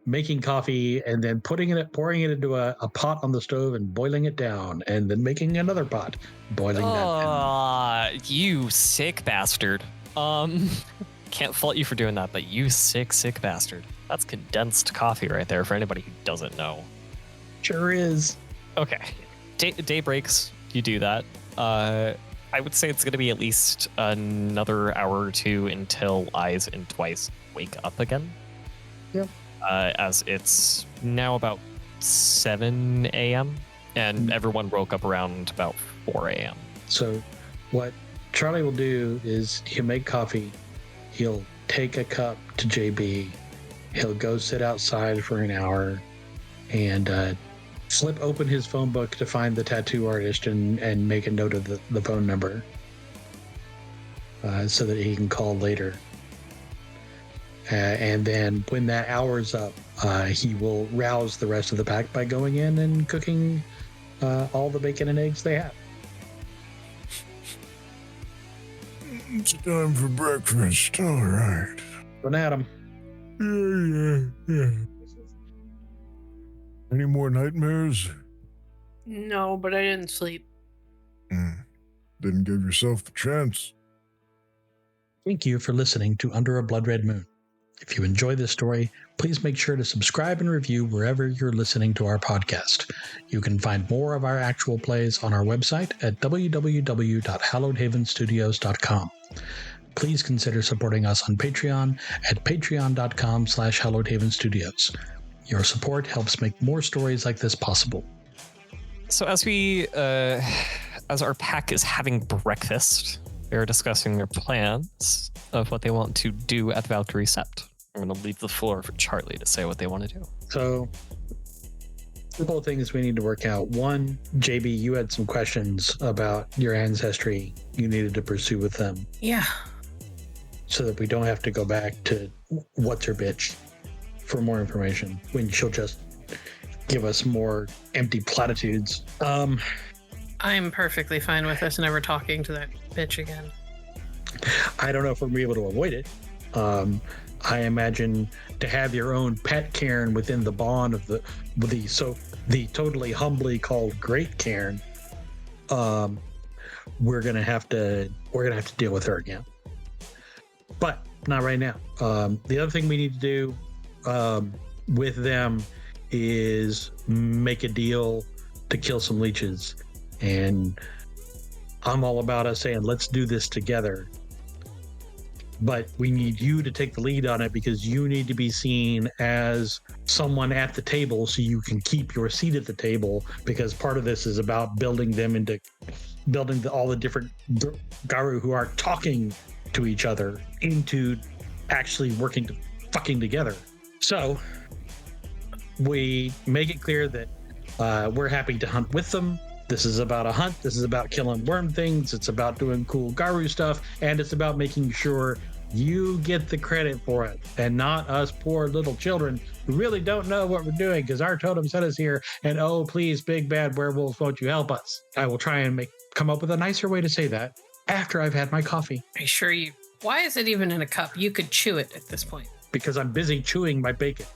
Speaker 1: making coffee and then pouring it into a pot on the stove and boiling it down, and then making another pot, boiling that down.
Speaker 5: You sick bastard. Can't fault you for doing that, but you sick bastard. That's condensed coffee right there for anybody who doesn't know.
Speaker 1: Sure is.
Speaker 5: Okay. Day breaks. You do that. I would say it's going to be at least another hour or two until Eyes and Twice wake up again.
Speaker 1: Yep.
Speaker 5: As it's now about 7 a.m. and everyone woke up around about 4 a.m.
Speaker 1: So what Charlie will do is he'll make coffee. He'll take a cup to JB. He'll go sit outside for an hour and flip open his phone book to find the tattoo artist and make a note of the phone number so that he can call later. And then when that hour's up, he will rouse the rest of the pack by going in and cooking all the bacon and eggs they have.
Speaker 4: It's time for breakfast. All right.
Speaker 1: Run at him.
Speaker 4: Yeah. Any more nightmares?
Speaker 3: No, but I didn't sleep.
Speaker 4: Didn't give yourself the chance.
Speaker 1: Thank you for listening to Under a Blood Red Moon. If you enjoy this story, please make sure to subscribe and review wherever you're listening to our podcast. You can find more of our actual plays on our website at www.hallowedhavenstudios.com. Please consider supporting us on Patreon at patreon.com/hallowedhavenstudios. Your support helps make more stories like this possible.
Speaker 5: So as our pack is having breakfast, they're discussing their plans of what they want to do at the Valkyrie Sept. I'm going to leave the floor for Charlie to say what they want to do.
Speaker 1: So, a couple of things we need to work out. One, JB, you had some questions about your ancestry you needed to pursue with them.
Speaker 3: Yeah.
Speaker 1: So that we don't have to go back to what's her bitch for more information when she'll just give us more empty platitudes.
Speaker 3: I'm perfectly fine with us never talking to that bitch again.
Speaker 1: I don't know if we'll be able to avoid it. I imagine to have your own pet Cairn within the bond of the totally humbly called Great Cairn. We're gonna have to deal with her again, but not right now. The other thing we need to do with them is make a deal to kill some leeches, and I'm all about us saying let's do this together. But we need you to take the lead on it because you need to be seen as someone at the table so you can keep your seat at the table, because part of this is about building all the different Garu who aren't talking to each other into actually working fucking together. So we make it clear that we're happy to hunt with them. This is about a hunt. This is about killing worm things. It's about doing cool Garu stuff. And it's about making sure you get the credit for it and not us poor little children who really don't know what we're doing because our totem sent us here. And oh, please, big bad werewolves, won't you help us? I will try and come up with a nicer way to say that after I've had my coffee.
Speaker 3: Are you sure why is it even in a cup? You could chew it at this point.
Speaker 1: Because I'm busy chewing my bacon.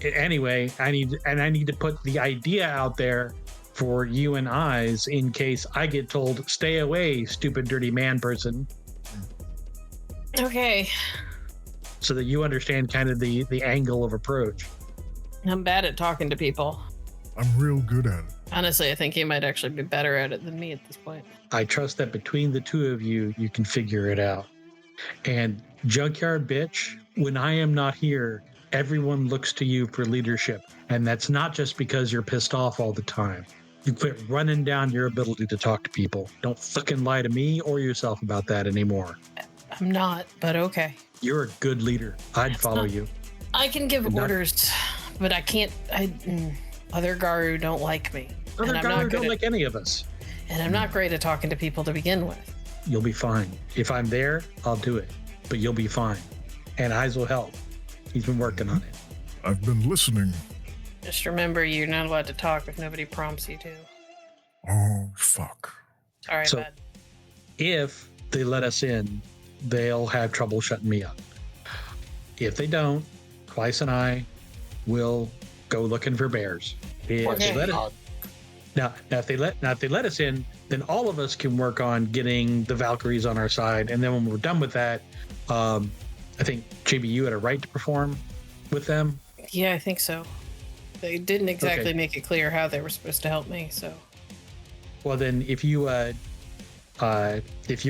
Speaker 1: Anyway, I need to put the idea out there for you and Eyes in case I get told, stay away, stupid, dirty man person.
Speaker 3: Okay.
Speaker 1: So that you understand kind of the angle of approach.
Speaker 3: I'm bad at talking to people.
Speaker 4: I'm real good at it.
Speaker 3: Honestly, I think he might actually be better at it than me at this point.
Speaker 1: I trust that between the two of you, you can figure it out. And Junkyard Bitch, when I am not here, everyone looks to you for leadership. And that's not just because you're pissed off all the time. You quit running down your ability to talk to people. Don't fucking lie to me or yourself about that anymore.
Speaker 3: I'm not, but okay.
Speaker 1: You're a good leader. I'd follow you.
Speaker 3: I can give orders, but I can't. Other Garu don't like me.
Speaker 1: Other Garu don't like any of us.
Speaker 3: And I'm not great at talking to people to begin with.
Speaker 1: You'll be fine. If I'm there, I'll do it. But you'll be fine. And Eyes will help. He's been working on it.
Speaker 4: I've been listening.
Speaker 3: Just remember, you're not allowed to talk if nobody prompts you to.
Speaker 4: Oh, fuck.
Speaker 3: Sorry,
Speaker 1: so,
Speaker 3: bud.
Speaker 1: If they let us in, they'll have trouble shutting me up. If they don't, Twice and I will go looking for bears. If they let it, now if they let us in, then all of us can work on getting the Valkyries on our side. And then when we're done with that, I think JB, you had a right to perform. with them?
Speaker 3: Yeah, I think so. They didn't exactly
Speaker 1: Okay.
Speaker 3: make it clear how they were supposed to help me, so.
Speaker 1: Well, then if you're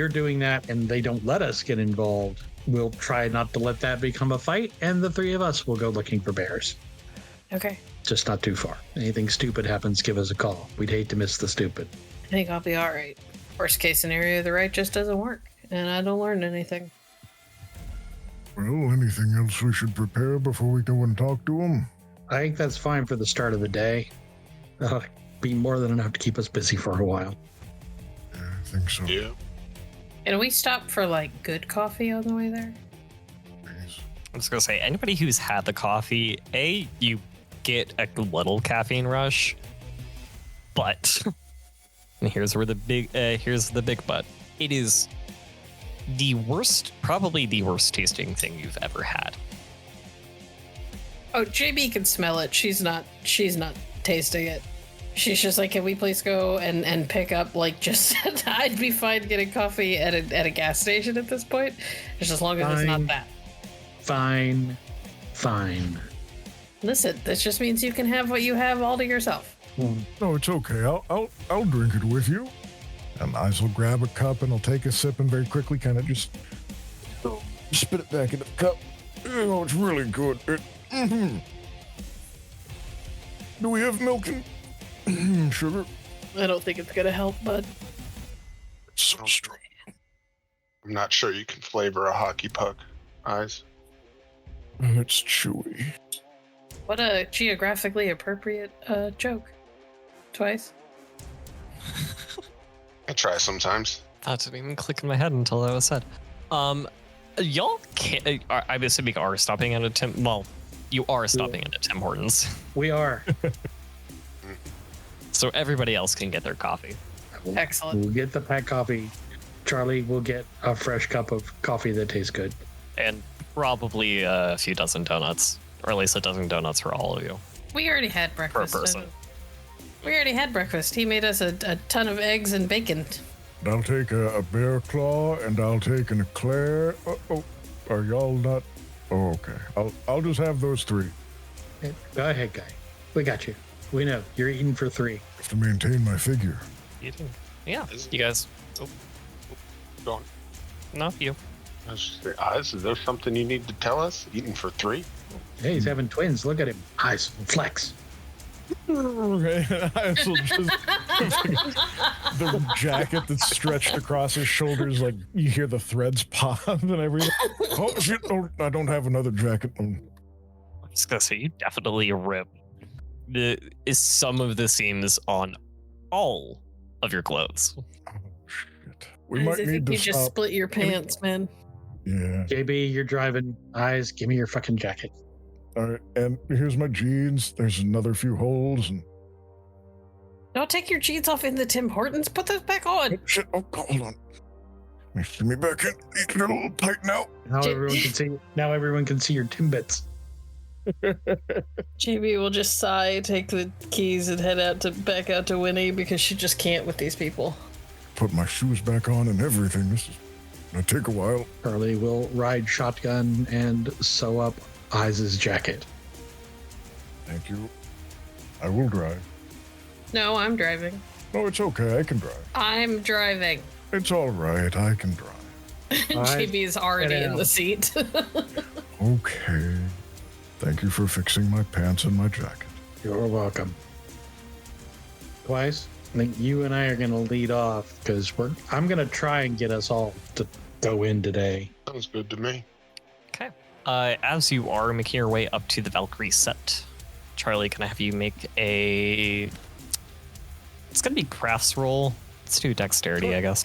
Speaker 1: doing that and they don't let us get involved, we'll try not to let that become a fight, and the three of us will go looking for bears.
Speaker 3: Okay.
Speaker 1: Just not too far. Anything stupid happens, give us a call. We'd hate to miss the stupid.
Speaker 3: I think I'll be all right. Worst case scenario, the right just doesn't work, and I don't learn anything.
Speaker 4: Well, anything else we should prepare before we go and talk to him?
Speaker 1: I think that's fine for the start of the day. That'll be more than enough to keep us busy for a while.
Speaker 4: Yeah, I think so.
Speaker 2: Yeah.
Speaker 3: And we stop for, like, good coffee on the way there?
Speaker 4: Please.
Speaker 5: I'm just gonna say, anybody who's had the coffee, you get a little caffeine rush, but and here's the big but. It is probably the worst tasting thing you've ever had.
Speaker 3: Oh, JB can smell it. She's not tasting it. She's just like, can we please go and pick up, like, just, I'd be fine getting coffee at a gas station at this point, just as long as it's not that.
Speaker 1: Fine.
Speaker 3: Listen, this just means you can have what you have all to yourself.
Speaker 4: No, it's okay. I'll drink it with you. And Eyes will grab a cup and I'll take a sip and very quickly kind of just spit it back in the cup. Oh, it's really good. Do we have milk and sugar?
Speaker 3: I don't think it's gonna help, bud.
Speaker 4: It's so strong.
Speaker 2: I'm not sure you can flavor a hockey puck, Eyes.
Speaker 4: It's chewy.
Speaker 3: What a geographically appropriate joke. Twice.
Speaker 2: I try sometimes.
Speaker 5: That didn't even click in my head until that was said. Y'all can't. I'm assuming are stopping at a Tim. Well, you are stopping at a Tim Hortons,
Speaker 1: We are.
Speaker 5: so everybody else can get their coffee.
Speaker 3: Excellent.
Speaker 1: We'll get the packed coffee. Charlie will get a fresh cup of coffee that tastes good.
Speaker 5: And probably a few dozen donuts, or at least a dozen donuts for all of you.
Speaker 3: We already had breakfast.
Speaker 5: person.
Speaker 3: We already had breakfast. He made us a ton of eggs and bacon.
Speaker 4: I'll take a bear claw and I'll take an eclair. Oh, are y'all not? Oh, okay. I'll just have those three.
Speaker 1: Go ahead, guy. We got you. We know. You're eating for three.
Speaker 4: I have to maintain my figure.
Speaker 5: Yeah, you guys.
Speaker 2: Go on.
Speaker 5: No, you.
Speaker 2: I was just saying, Eyes, is there something you need to tell us? Eating for three?
Speaker 1: Hey, he's having twins. Look at him. Eyes. Flex.
Speaker 4: Okay. Eyes will just the jacket that's stretched across his shoulders, like you hear the threads pop and everything. Oh shit! Oh, I don't have another jacket.
Speaker 5: I'm just gonna say you definitely rip some of the seams on all of your clothes.
Speaker 4: Oh shit! We
Speaker 3: I
Speaker 4: might
Speaker 3: think
Speaker 4: need to
Speaker 3: you just
Speaker 4: stop.
Speaker 3: split your pants, man.
Speaker 4: Yeah.
Speaker 1: JB, you're driving. Eyes, give me your fucking jacket.
Speaker 4: All right, and here's my jeans. There's another few holes and.
Speaker 3: Don't take your jeans off in the Tim Hortons. Put those back on.
Speaker 4: Oh, shit! Oh, hold on. Let me back in. It's a little tight now.
Speaker 1: Now everyone can see. Now everyone can see your Timbits.
Speaker 3: JB will just sigh, take the keys, and head back out to Winnie because she just can't with these people.
Speaker 4: Put my shoes back on and everything. This is gonna take a while.
Speaker 1: Charlie will ride shotgun and sew up Eyes' jacket.
Speaker 4: Thank you. I will drive.
Speaker 3: No, I'm driving.
Speaker 4: No, it's okay. I can drive.
Speaker 3: I'm driving.
Speaker 4: It's all right. I can drive.
Speaker 3: JB is already in the seat.
Speaker 4: Okay. Thank you for fixing my pants and my jacket.
Speaker 1: You're welcome. Twice. I think you and I are going to lead off because I'm going to try and get us all to go in today.
Speaker 2: Sounds good to me.
Speaker 5: Okay. As you are making your way up to the Valkyrie set, Charlie, can I have you make a... It's going to be crafts roll. Let's do dexterity, I guess.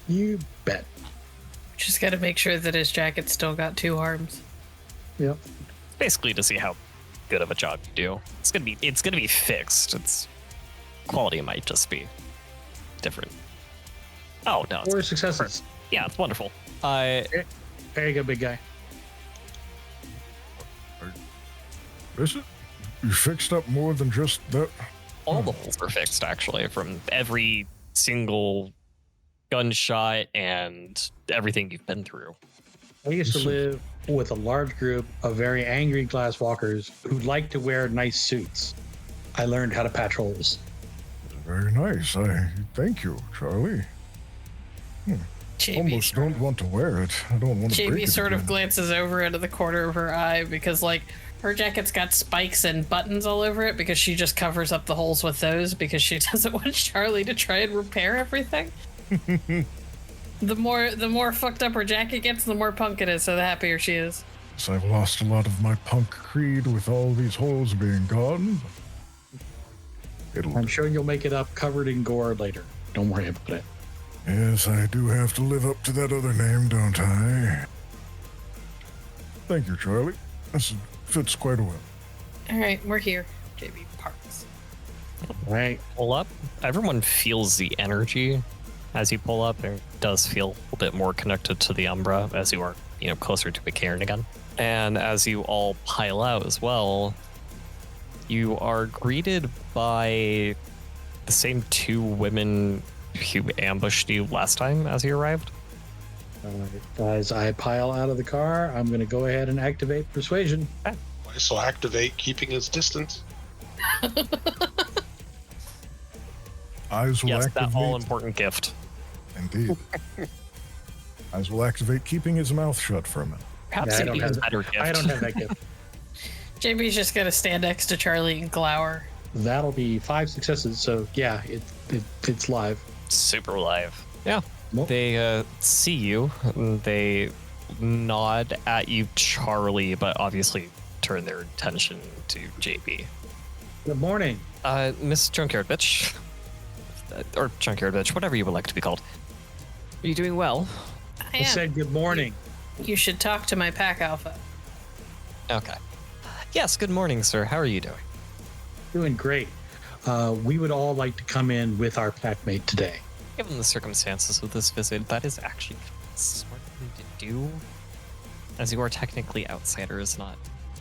Speaker 1: You bet.
Speaker 3: Just got to make sure that his jacket's still got 2 arms.
Speaker 1: Yep.
Speaker 5: Basically to see how good of a job you do. It's gonna be fixed. Its quality might just be different. Oh no.
Speaker 1: 4 successes.
Speaker 5: Yeah, it's wonderful.
Speaker 1: There you go, big guy.
Speaker 4: Is it? You fixed up more than just that?
Speaker 5: All the holes are fixed actually, from every single gunshot and everything you've been through.
Speaker 1: I used to live with a large group of very angry glasswalkers who like to wear nice suits. I learned how to patch holes.
Speaker 4: Very nice. I thank you, Charlie.
Speaker 3: JB
Speaker 4: Almost don't want to wear it. I don't want to break
Speaker 3: JB
Speaker 4: it
Speaker 3: sort of
Speaker 4: again.
Speaker 3: glances over into the corner of her eye because, like, her jacket's got spikes and buttons all over it because she just covers up the holes with those because she doesn't want Charlie to try and repair everything. The more fucked up her jacket gets, the more punk it is, so the happier she is.
Speaker 4: So I've lost a lot of my punk creed with all these holes being gone.
Speaker 1: I'm sure you'll make it up covered in gore later. Don't worry about it.
Speaker 4: Yes, I do have to live up to that other name, don't I? Thank you, Charlie. This fits quite well.
Speaker 3: All right, we're here. JB parks.
Speaker 1: Right.
Speaker 5: Pull up. Everyone feels the energy as you pull up. It does feel a little bit more connected to the Umbra as you are, closer to a cairn again. And as you all pile out as well, you are greeted by the same two women who ambushed you last time as you arrived.
Speaker 1: As I pile out of the car, I'm going to go ahead and activate persuasion.
Speaker 2: Weiss will activate keeping his distance.
Speaker 4: Eyes will
Speaker 5: Yes,
Speaker 4: activate.
Speaker 5: that all-important gift.
Speaker 4: Indeed. Eyes will activate keeping his mouth shut for a minute.
Speaker 5: Perhaps
Speaker 1: I
Speaker 5: an
Speaker 1: don't
Speaker 5: even
Speaker 1: have
Speaker 5: better gift.
Speaker 1: I don't have that gift.
Speaker 3: JB's just gonna stand next to Charlie and glower.
Speaker 1: That'll be 5 successes. So yeah, it's live.
Speaker 5: Super live. Yeah.
Speaker 1: Well-
Speaker 5: They see you. They nod at you, Charlie, but obviously turn their attention to JB.
Speaker 1: Good morning.
Speaker 5: Miss Junkyard Bitch. Or Junkyard Bitch, whatever you would like to be called. Are you doing well?
Speaker 1: I said good morning.
Speaker 3: You should talk to my pack alpha.
Speaker 5: Okay. Yes, good morning, sir. How are you doing?
Speaker 1: Doing great. We would all like to come in with our packmate today.
Speaker 5: Given the circumstances of this visit, that is actually a smart thing to do. As you are technically outsiders, not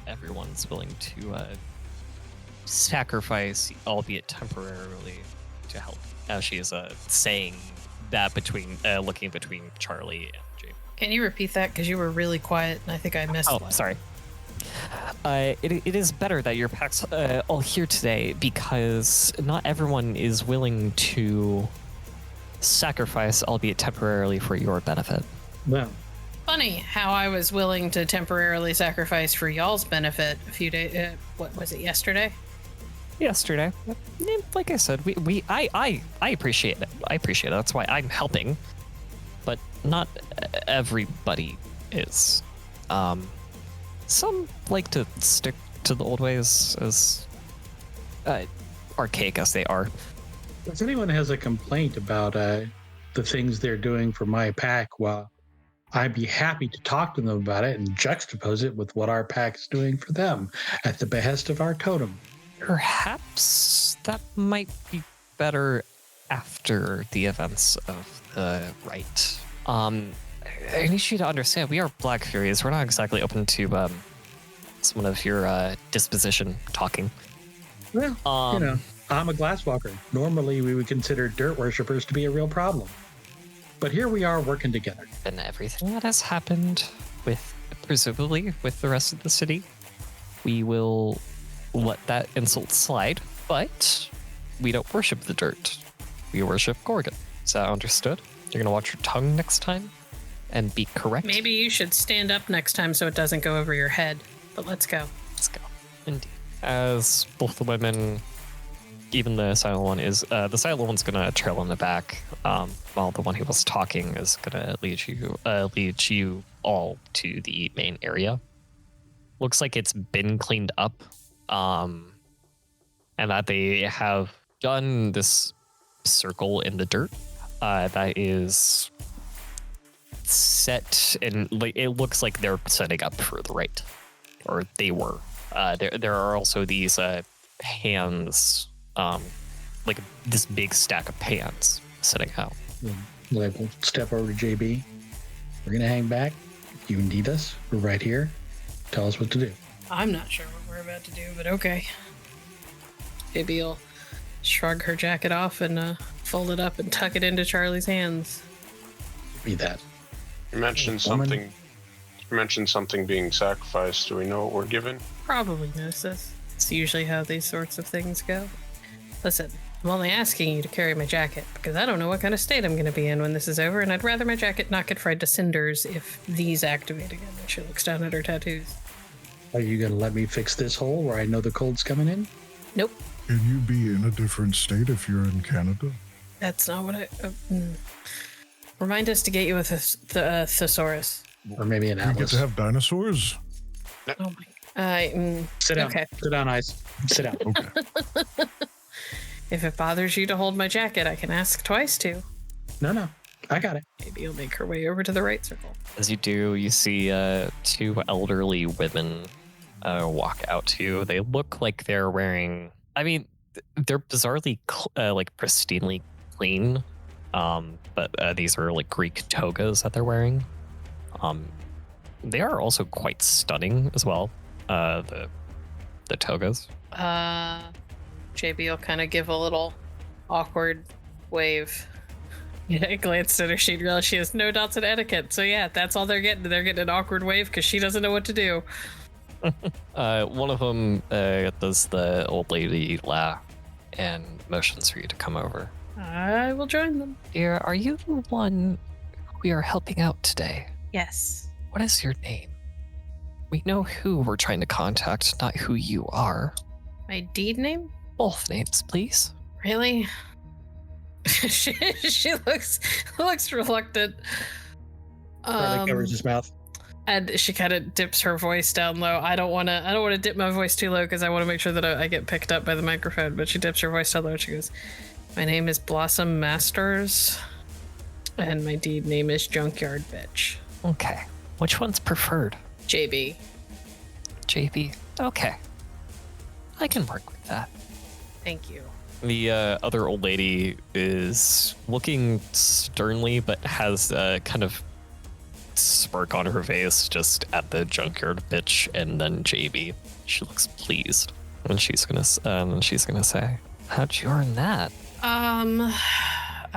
Speaker 5: everyone's willing to sacrifice, albeit temporarily, to help. As she is saying that looking between Charlie and Jake.
Speaker 3: Can you repeat that? Because you were really quiet, and I think I missed
Speaker 5: Oh,
Speaker 3: that.
Speaker 5: sorry. It is better that your pack's all here today because not everyone is willing to sacrifice, albeit temporarily, for your benefit.
Speaker 1: Well,
Speaker 3: Funny how I was willing to temporarily sacrifice for y'all's benefit a few days. What was it? Yesterday?
Speaker 5: Yesterday, like I said, I appreciate it. I appreciate it. That's why I'm helping, but not everybody is. Some like to stick to the old ways, as archaic as they are.
Speaker 1: if anyone has a complaint about the things they're doing for my pack, well, I'd be happy to talk to them about it and juxtapose it with what our pack is doing for them at the behest of our totem.
Speaker 5: Perhaps that might be better after the events of the rite. I need you to understand, we are Black Furies. We're not exactly open to someone of your disposition talking.
Speaker 1: Well, I'm a glasswalker. Normally, we would consider dirt worshippers to be a real problem. But here we are working together.
Speaker 5: And everything that has happened presumably with the rest of the city, we will let that insult slide, but we don't worship the dirt. We worship Gorgon. Is that understood? You're gonna watch your tongue next time and be correct?
Speaker 3: Maybe you should stand up next time so it doesn't go over your head. But let's go.
Speaker 5: Let's go. Indeed. As both the women, even the silent one is, the silent one's gonna trail in the back, while the one who was talking is gonna lead you all to the main area. Looks like it's been cleaned up, and that they have done this circle in the dirt that is set, and it looks like they're setting up for the rite, or they were. There are also these pans, like this big stack of pans sitting out.
Speaker 1: We'll step over to JB. We're going to hang back. If you need us, we're right here. Tell us what to do.
Speaker 3: I'm not sure what we're about to do, but okay. Maybe you'll shrug her jacket off and fold it up and tuck it into Charlie's hands.
Speaker 1: Be that.
Speaker 2: You mentioned
Speaker 1: Woman.
Speaker 2: something You mentioned something being sacrificed. Do we know what we're given?
Speaker 3: Probably knows this. It's usually how these sorts of things go. Listen, I'm only asking you to carry my jacket because I don't know what kind of state I'm going to be in when this is over, and I'd rather my jacket not get fried to cinders if these activate again. And she looks down at her tattoos.
Speaker 1: Are you going to let me fix this hole where I know the cold's coming in?
Speaker 3: Nope.
Speaker 4: Can you be in a different state if you're in Canada?
Speaker 3: That's not what I... Remind us to get you a thesaurus.
Speaker 1: Or maybe an
Speaker 4: We get
Speaker 1: atlas?
Speaker 4: to have dinosaurs?
Speaker 3: Oh my...
Speaker 1: Sit down.
Speaker 3: Okay.
Speaker 1: Sit down, Ice. Sit down.
Speaker 4: Okay.
Speaker 3: If it bothers you to hold my jacket, I can ask twice too.
Speaker 1: No. I got it.
Speaker 3: Maybe you'll make her way over to the right circle.
Speaker 5: As you do, you see two elderly women walk out to you. They look like they're wearing... I mean, they're bizarrely, pristinely clean. But these are like Greek togas that they're wearing. They are also quite stunning as well. The togas.
Speaker 3: JB will kind of give a little awkward wave. Yeah, I glanced at her. She realized she has no dots in etiquette. So yeah, that's all they're getting. They're getting an awkward wave because she doesn't know what to do.
Speaker 5: One of them does the old lady laugh and motions for you to come over.
Speaker 3: I will join them.
Speaker 5: Dear, are you the one we are helping out today?
Speaker 3: Yes.
Speaker 5: What is your name? We know who we're trying to contact, not who you are.
Speaker 3: My deed name?
Speaker 5: Both names, please.
Speaker 3: Really? she looks reluctant.
Speaker 1: Riley covers his mouth.
Speaker 3: And she kind of dips her voice down low. I don't want to dip my voice too low because I want to make sure that I get picked up by the microphone. But she dips her voice down low and she goes, "My name is Blossom Masters, and my deed name is Junkyard Bitch."
Speaker 5: Okay. Which one's preferred?
Speaker 3: JB.
Speaker 5: JB. Okay. I can work with that.
Speaker 3: Thank you.
Speaker 5: The other old lady is looking sternly, but has a kind of smirk on her face just at the junkyard bitch and then JB. She looks pleased, and she's gonna say, "How'd you earn that?"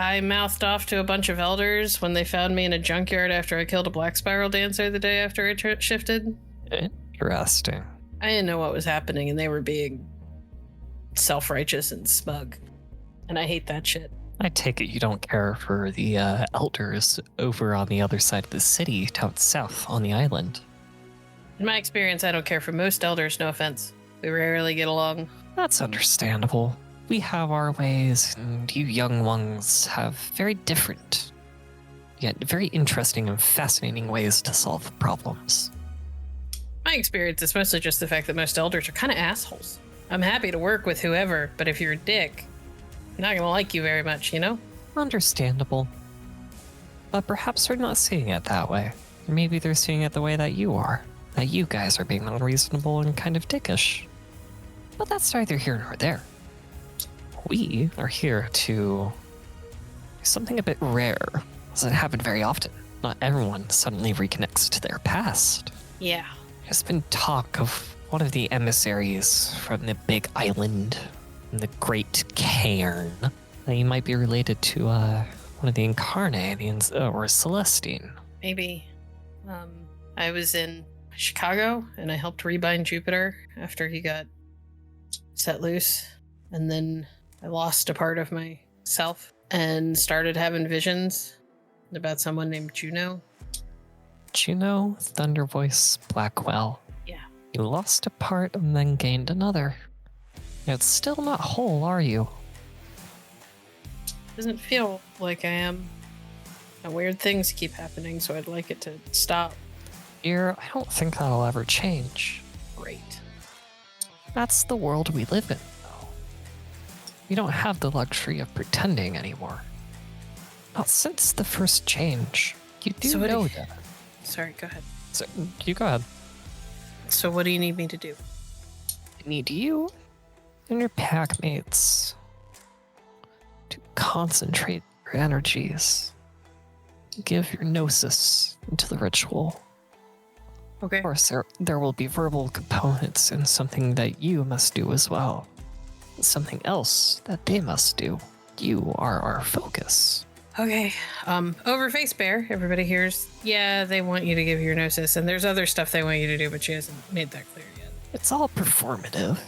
Speaker 3: I mouthed off to a bunch of elders when they found me in a junkyard after I killed a Black Spiral dancer the day after it shifted.
Speaker 5: Interesting.
Speaker 3: I didn't know what was happening, and they were being self-righteous and smug. And I hate that shit.
Speaker 5: I take it you don't care for the elders over on the other side of the city, down south on the island.
Speaker 3: In my experience, I don't care for most elders, no offense. We rarely get along.
Speaker 5: That's understandable. We have our ways, and you young ones have very different, yet very interesting and fascinating ways to solve problems.
Speaker 3: My experience is mostly just the fact that most elders are kind of assholes. I'm happy to work with whoever, but if you're a dick, I'm not gonna like you very much, you know?
Speaker 5: Understandable. But perhaps they're not seeing it that way. Or maybe they're seeing it the way that you are. That you guys are being unreasonable and kind of dickish. But that's neither here nor there. We are here to do something a bit rare. Doesn't happen very often. Not everyone suddenly reconnects to their past.
Speaker 3: Yeah.
Speaker 5: There's been talk of one of the emissaries from the Big Island, the Great Cairn. That you might be related to one of the Incarnate, or Celestine.
Speaker 3: Maybe. I was in Chicago, and I helped rebind Jupiter after he got set loose. And then I lost a part of myself and started having visions about someone named Juno.
Speaker 5: Juno, Thunder Voice, Blackwell.
Speaker 3: Yeah.
Speaker 5: You lost a part and then gained another. Yet still not whole, are you?
Speaker 3: Doesn't feel like I am. And weird things keep happening, so I'd like it to stop.
Speaker 5: Dear, I don't think that'll ever change.
Speaker 3: Great.
Speaker 5: That's the world we live in, though. We don't have the luxury of pretending anymore. Not since the first change. You do
Speaker 3: So what
Speaker 5: know
Speaker 3: do you-
Speaker 5: that.
Speaker 3: Sorry, go ahead.
Speaker 5: So, you go ahead.
Speaker 3: So what do you need me to do?
Speaker 5: I need you and your pack mates to concentrate your energies. Give your gnosis into the ritual.
Speaker 3: Okay.
Speaker 5: Of course, there will be verbal components and something that you must do as well. Something else that they must do. You are our focus.
Speaker 3: Okay. Over Face Bear, everybody hears, yeah, they want you to give your gnosis, and there's other stuff they want you to do, but she hasn't made that clear yet.
Speaker 5: It's all performative.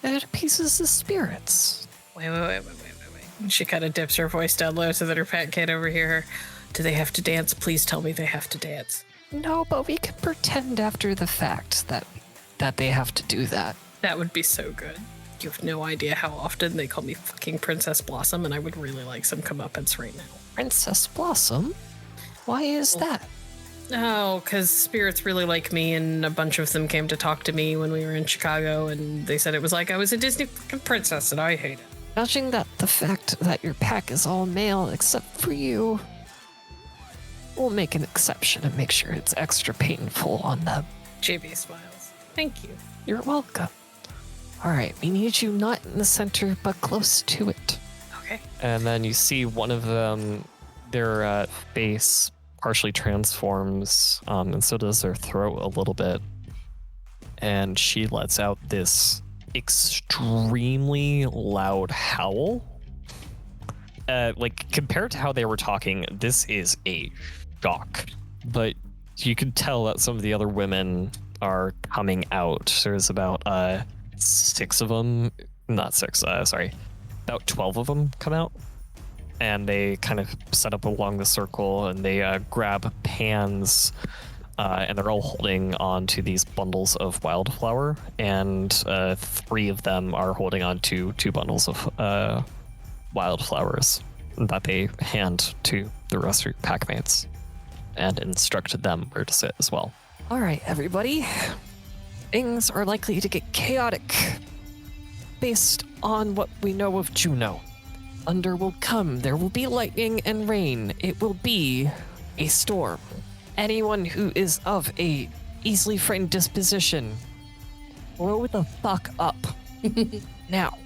Speaker 5: It appeases the spirits.
Speaker 3: Wait. She kind of dips her voice down low so that her pet can't overhear her. Do they have to dance? Please tell me they have to dance.
Speaker 5: No, but we can pretend after the fact that they have to do that.
Speaker 3: That would be so good. You have no idea how often they call me fucking Princess Blossom, and I would really like some comeuppance right now.
Speaker 5: Princess Blossom? Why is that?
Speaker 3: Oh, because spirits really like me, and a bunch of them came to talk to me when we were in Chicago, and they said it was like I was a Disney fucking princess, and I hate it.
Speaker 5: Judging that the fact that your pack is all male except for you, we'll make an exception and make sure it's extra painful on them.
Speaker 3: JB smiles. Thank you.
Speaker 5: You're welcome. All right, we need you not in the center, but close to it.
Speaker 3: Okay.
Speaker 5: And then you see one of them, their face partially transforms, and so does their throat a little bit. And she lets out this extremely loud howl. Like, compared to how they were talking, this is a shock. But you can tell that some of the other women are coming out. There's about 6 of them, not 6, about 12 of them come out. And they kind of set up along the circle, and they grab pans, and they're all holding on to these bundles of wildflower, and 3 of them are holding on to 2 bundles of wildflowers that they hand to the rest of your packmates and instructed them where to sit as well. All right, everybody. Things are likely to get chaotic based on what we know of Juno. Thunder will come, there will be lightning and rain. It will be a storm. Anyone who is of a easily frightened disposition, grow the fuck up. Now,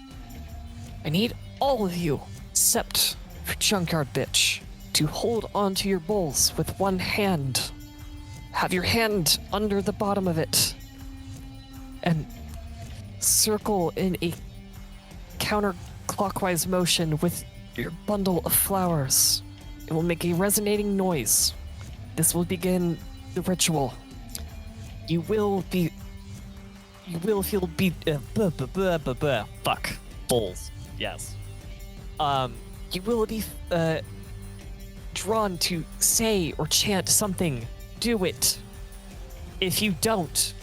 Speaker 5: I need all of you, except for Junkyard Bitch, to hold onto your bowls with one hand. Have your hand under the bottom of it, and circle in a counterclockwise motion with your bundle of flowers. It will make a resonating noise. This will begin the ritual. You will feel fuck. Bowls. Yes. You will be drawn to say or chant something. Do it. If you don't,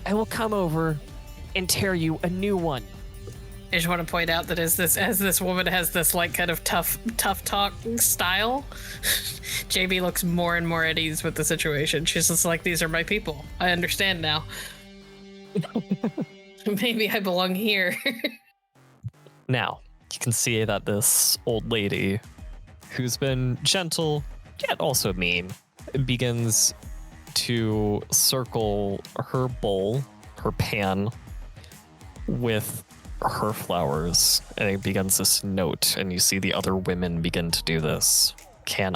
Speaker 5: I will come over and tear you a new one.
Speaker 3: I just want to point out that as this woman has this like kind of tough talk style, JB looks more and more at ease with the situation. She's just like, these are my people. I understand now. Maybe I belong here.
Speaker 5: Now, you can see that this old lady, who's been gentle, yet also mean, begins to circle her bowl, her pan, with her flowers, and it begins this note, and you see the other women begin to do this. We're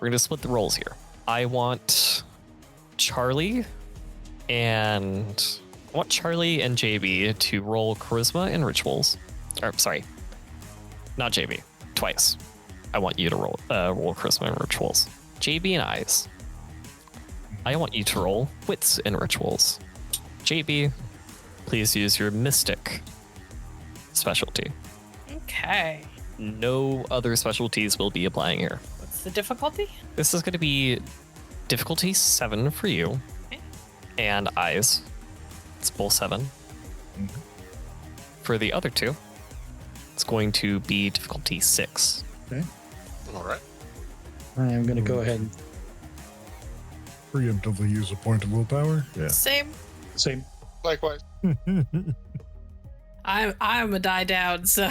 Speaker 5: gonna split the roles here. I want Charlie and JB to roll charisma and rituals. Or, sorry, not JB, twice. I want you to roll charisma and rituals. JB and I want you to roll wits and rituals. JB, please use your mystic specialty.
Speaker 3: Okay.
Speaker 5: No other specialties will be applying here.
Speaker 3: What's the difficulty?
Speaker 5: This is going to be difficulty 7 for you.
Speaker 3: Okay.
Speaker 5: And eyes. It's both 7.
Speaker 4: Mm-hmm.
Speaker 5: For the other 2, it's going to be difficulty 6.
Speaker 4: Okay.
Speaker 2: All right.
Speaker 1: I am going to go ahead and
Speaker 4: Preemptively use a point of willpower? Yeah.
Speaker 3: Same.
Speaker 2: Likewise.
Speaker 3: I'm a die down, so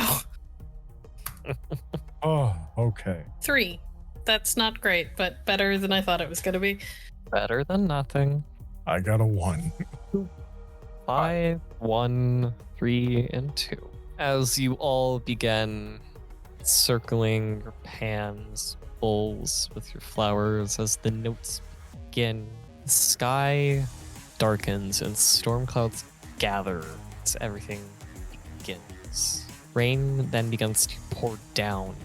Speaker 4: Oh, okay.
Speaker 3: 3. That's not great, but better than I thought it was going to be.
Speaker 5: Better than nothing.
Speaker 4: I got a 1.
Speaker 5: 5, 1, 3, and 2. As you all begin circling your pans, bowls with your flowers, as the notes begin, the sky darkens and storm clouds gather as everything begins. Rain then begins to pour down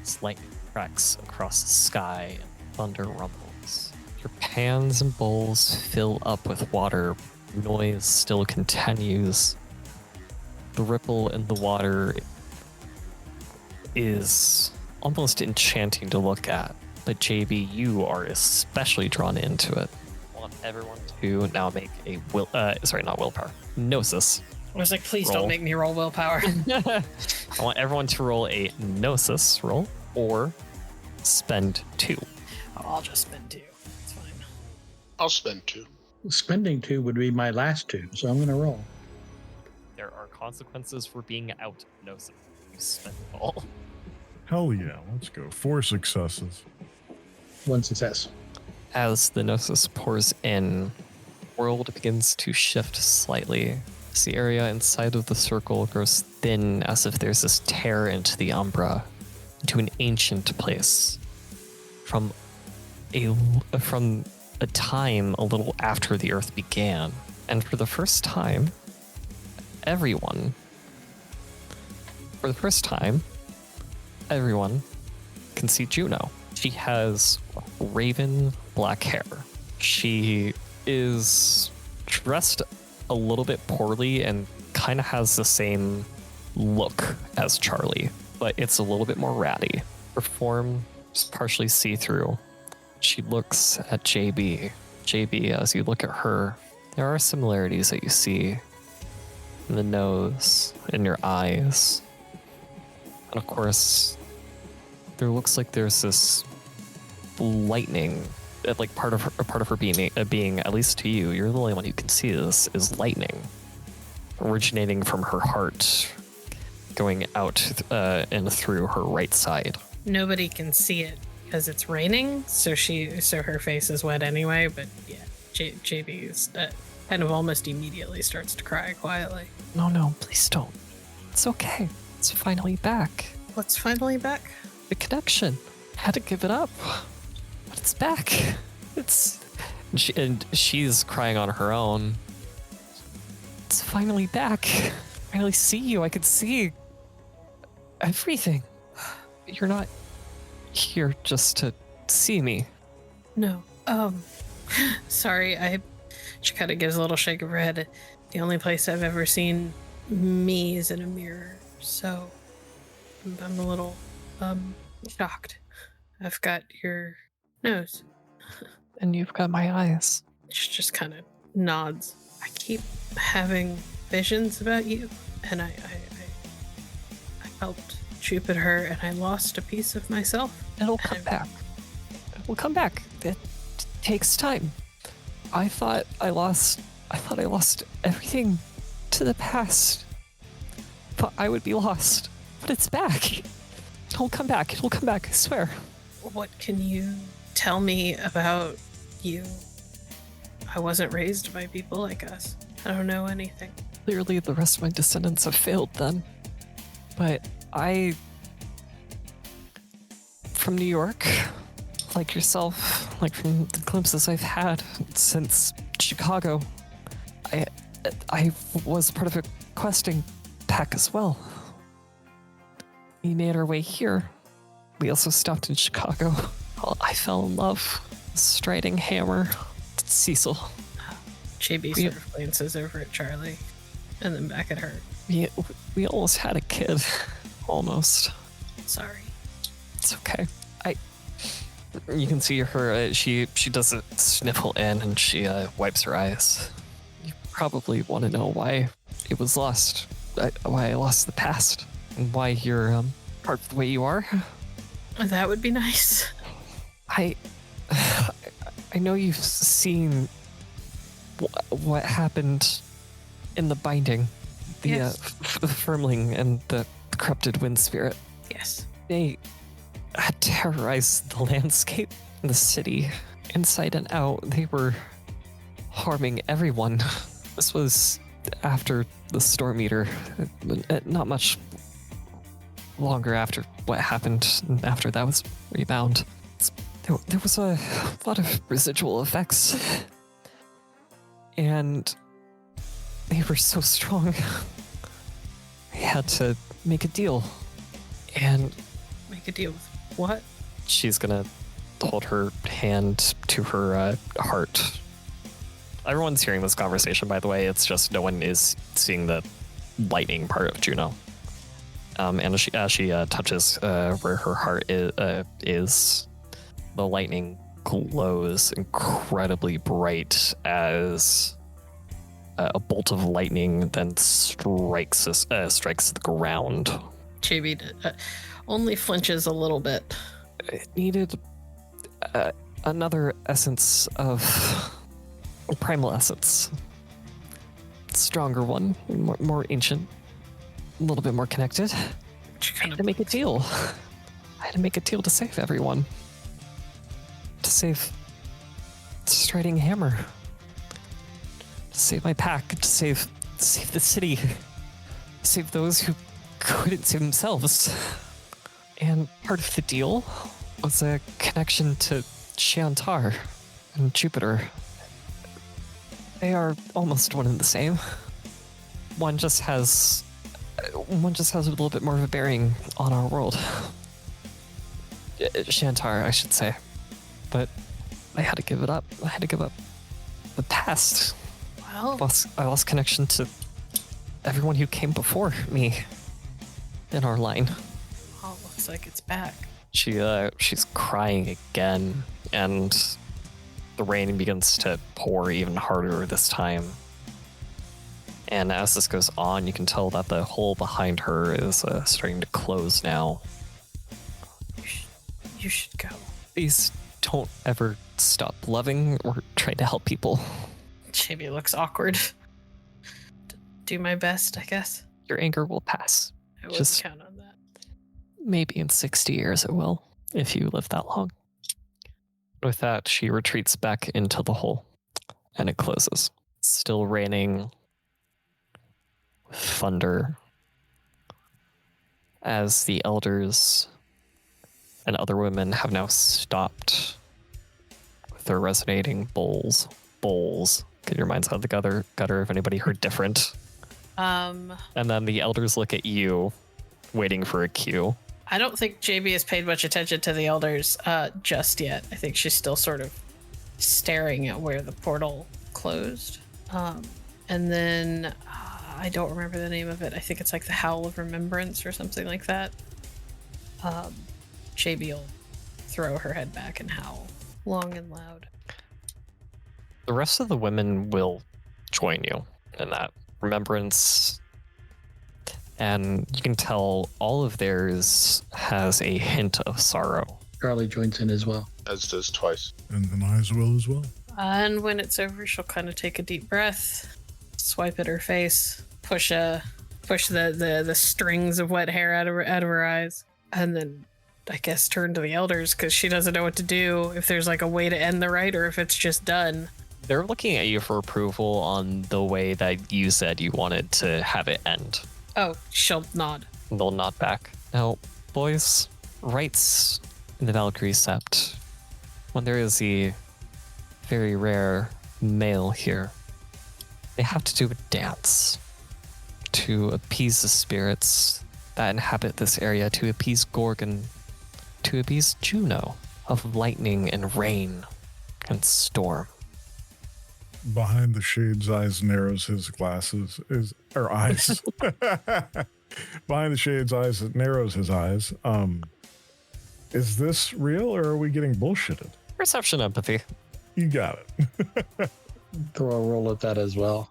Speaker 5: as lightning cracks across the sky and thunder rumbles. Your pans and bowls fill up with water. Noise still continues. The ripple in the water is almost enchanting to look at, but JB, you are especially drawn into it. I want everyone to now make a not willpower, gnosis.
Speaker 3: I was like, please
Speaker 5: Roll.
Speaker 3: don't make me roll willpower.
Speaker 5: I want everyone to roll a gnosis roll or spend 2.
Speaker 3: Oh, I'll just spend 2. It's fine.
Speaker 2: I'll spend 2.
Speaker 1: Spending 2 would be my last 2, so I'm going to roll.
Speaker 5: There are consequences for being out of gnosis. You spend it all.
Speaker 4: Hell yeah, let's go. 4 successes.
Speaker 1: 1 success.
Speaker 5: As the gnosis pours in, the world begins to shift slightly. As the area inside of the circle grows thin, as if there's this tear into the umbra, into an ancient place. From a time a little after the earth began. And for the first time, everyone can see Juno. She has raven black hair. She is dressed a little bit poorly and kind of has the same look as Charlie, but it's a little bit more ratty. Her form is partially see-through. She looks at JB. JB, as you look at her, there are similarities that you see in the nose, in your eyes. And of course, there looks like there's this lightning, like part of her being, at least to you, you're the only one who can see this, is lightning originating from her heart, going out and through her right side.
Speaker 3: Nobody can see it because it's raining, so her face is wet anyway. But yeah, JB is kind of almost immediately starts to cry quietly.
Speaker 5: No, please don't. It's okay. It's finally back.
Speaker 3: What's finally back?
Speaker 5: The connection. Had to give it up, but it's back. She's crying on her own. It's finally back. I finally see you. I could see everything. You're not here just to see me.
Speaker 3: No. Sorry. She kind of gives a little shake of her head. The only place I've ever seen me is in a mirror, so I'm a little shocked. I've got your nose.
Speaker 5: And you've got my eyes.
Speaker 3: She just kind of nods. I keep having visions about you, and I helped Jupiter, and I lost a piece of myself.
Speaker 5: It'll come back. It will come back. It takes time. I thought I lost everything to the past. Thought I would be lost, but it's back. It'll come back. It'll come back. I swear.
Speaker 3: What can you tell me about you? I wasn't raised by people like us. I don't know anything.
Speaker 5: Clearly, the rest of my descendants have failed then. But from New York, like yourself, like from the glimpses I've had since Chicago, I was part of a questing pack as well. We made our way here. We also stopped in Chicago. Well, I fell in love with striding hammer, Cecil.
Speaker 3: JB sort of glances over at Charlie and then back at her.
Speaker 5: We almost had a kid. Almost.
Speaker 3: Sorry.
Speaker 5: It's okay. You can see her, she does a sniffle in and she wipes her eyes. You probably want to know why it was lost, why I lost the past, and why you're part of the way you are.
Speaker 3: That would be nice.
Speaker 5: I know you've seen what happened in the binding, the the firmling and the corrupted wind spirit.
Speaker 3: Yes.
Speaker 5: They had terrorized the landscape, the city, inside and out. They were harming everyone. This was after the Storm Eater, not much longer after what happened after that was rebound. There was a lot of residual effects, and they were so strong. I had to make a deal, and
Speaker 3: Make a deal with What?
Speaker 5: She's gonna hold her hand to her heart. Everyone's hearing this conversation, by the way. It's just no one is seeing the lightning part of Juno. And as she touches where her heart is, the lightning glows incredibly bright as a bolt of lightning then strikes the ground.
Speaker 3: JB only flinches a little bit.
Speaker 5: It needed another essence of primal essence. Stronger one, more ancient, a little bit more connected. I had to make a deal. I had to make a deal to save everyone. To save Striding Hammer. To save my pack. To save the city. Save those who couldn't save themselves. And part of the deal was a connection to Shantar and Jupiter. They are almost one and the same. One just has a little bit more of a bearing on our world. Shantar, I should say. But I had to give it up. I had to give up the past.
Speaker 3: Well,
Speaker 5: I lost connection to everyone who came before me in our line.
Speaker 3: oh, looks like it's back.
Speaker 5: She's crying again, and the rain begins to pour even harder this time. And as this goes on, you can tell that the hole behind her is starting to close now.
Speaker 3: You should go.
Speaker 5: Please don't ever stop loving or trying to help people.
Speaker 3: JB looks awkward. Do my best, I guess.
Speaker 5: Your anger will pass.
Speaker 3: I wouldn't
Speaker 5: Just-
Speaker 3: count on that.
Speaker 5: Maybe in 60 years it will, if you live that long. With that, she retreats back into the hole, and it closes. Still raining thunder as the elders and other women have now stopped with their resonating bowls. Get your minds out of the gutter if anybody heard different. And then the elders look at you, waiting for a cue.
Speaker 3: I don't think JB has paid much attention to the elders just yet. I think she's still sort of staring at where the portal closed. And then I don't remember the name of it. I think it's like the Howl of Remembrance or something like that. JB will throw her head back and howl long and loud.
Speaker 5: The rest of the women will join you in that remembrance. And you can tell all of theirs has a hint of sorrow.
Speaker 1: Charlie joins in as well.
Speaker 2: As does Twice.
Speaker 4: And then I will as well.
Speaker 3: And when it's over, she'll kind of take a deep breath, swipe at her face, push the strings of wet hair out of her eyes, and then I guess turn to the elders because she doesn't know what to do, if there's like a way to end the rite or if it's just done.
Speaker 5: They're looking at you for approval on the way that you said you wanted to have it end.
Speaker 3: Oh, she'll nod.
Speaker 5: They'll nod back. Now, boys, rites in the Valkyrie Sept, when there is the very rare male here, they have to do a dance to appease the spirits that inhabit this area, to appease Gorgon, to appease Juno of lightning and rain and storm.
Speaker 4: Behind the shade's eyes narrows his glasses, eyes. Behind the shade's eyes, it narrows his eyes. Is this real or are we getting bullshitted?
Speaker 5: Perception empathy.
Speaker 4: You got it.
Speaker 1: Throw a roll at that as well.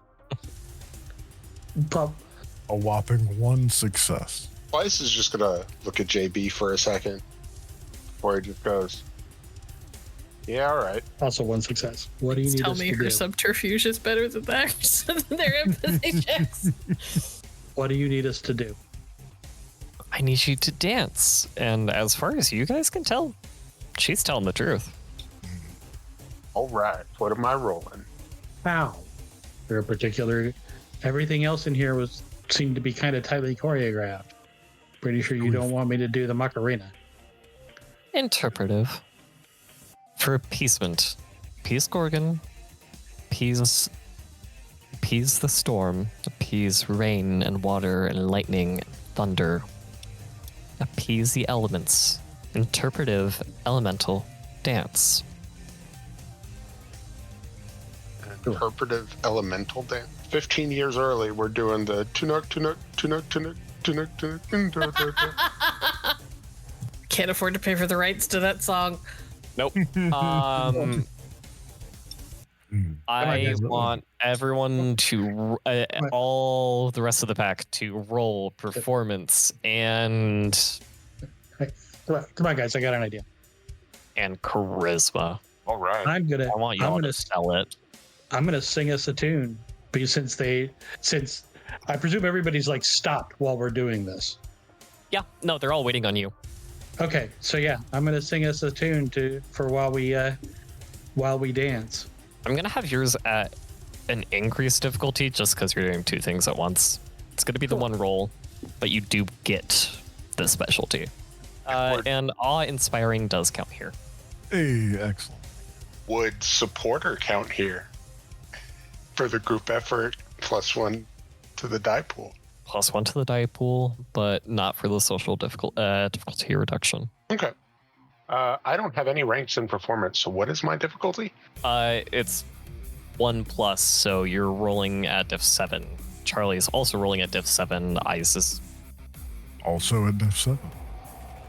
Speaker 4: A whopping 1 success.
Speaker 2: Twice is just gonna look at JB for a second before he just goes, yeah, all right.
Speaker 1: Also 1 success. What do you need
Speaker 3: Tell
Speaker 1: us
Speaker 3: me
Speaker 1: to
Speaker 3: her
Speaker 1: do?
Speaker 3: subterfuge is better than theirs. Their empathy checks.
Speaker 1: What do you need us to do?
Speaker 5: I need you to dance. And as far as you guys can tell, she's telling the truth.
Speaker 2: All right. What am I rolling?
Speaker 1: How? There a particular... Everything else in here seemed to be kind of tightly choreographed. Pretty sure you don't want me to do the Macarena.
Speaker 5: Interpretive. For appeasement. Appease Gorgon. Appease the storm. Appease rain and water and lightning and thunder. Appease the elements. Interpretive elemental dance.
Speaker 2: Interpretive elemental dance. 15 years early, we're doing the tunuk, tunuk, tunuk, tunuk, tunuk, tunuk.
Speaker 3: Can't afford to pay for the rights to that song.
Speaker 5: Nope. I want everyone to, all the rest of the pack, to roll performance and
Speaker 1: Come on, guys. I got an idea.
Speaker 5: charisma.
Speaker 2: All right.
Speaker 1: I
Speaker 5: want you all to sell it.
Speaker 1: I'm gonna sing us a tune because since I presume everybody's like stopped while we're doing this.
Speaker 5: Yeah, no, they're all waiting on you.
Speaker 1: Okay, so yeah, I'm gonna sing us a tune for while we dance.
Speaker 5: I'm gonna have yours at an increased difficulty just because you're doing two things at once. It's gonna be the one roll, but you do get the specialty. And awe-inspiring does count here.
Speaker 4: Hey, excellent.
Speaker 2: Would supporter count here for the group effort +1 to the die pool?
Speaker 5: +1 to the die pool, but not for the social difficulty reduction.
Speaker 2: Okay. I don't have any ranks in performance, so what is my difficulty?
Speaker 5: It's 1+, so you're rolling at diff 7. Charlie's also rolling at diff 7. Ice is
Speaker 4: Also at diff 7.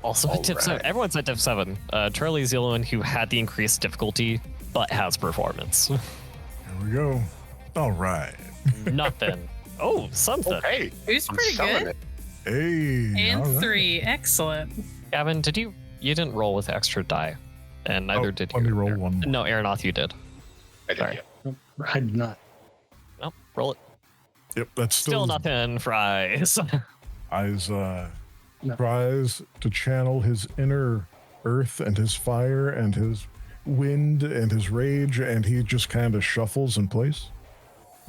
Speaker 5: also at diff 7. Everyone's at diff 7. Charlie's the only one who had the increased difficulty, but has performance.
Speaker 4: Here we go. All right.
Speaker 5: Nothing. Oh, something.
Speaker 2: Okay.
Speaker 3: Who's
Speaker 2: I'm
Speaker 3: pretty
Speaker 2: selling
Speaker 3: good.
Speaker 2: it.
Speaker 4: Hey.
Speaker 3: And
Speaker 4: all right.
Speaker 3: 3. Excellent.
Speaker 5: Gavin, you didn't roll with extra die, and neither did you.
Speaker 4: Let me roll one more.
Speaker 5: No, Aeronoth, you did.
Speaker 2: I did,
Speaker 5: Sorry.
Speaker 2: yeah.
Speaker 1: I did not.
Speaker 5: No, roll it.
Speaker 4: Yep, that's
Speaker 5: Still nothing, Fries.
Speaker 4: Eyes
Speaker 1: No.
Speaker 4: tries to channel his inner earth and his fire and his wind and his rage, and he just kind of shuffles in place.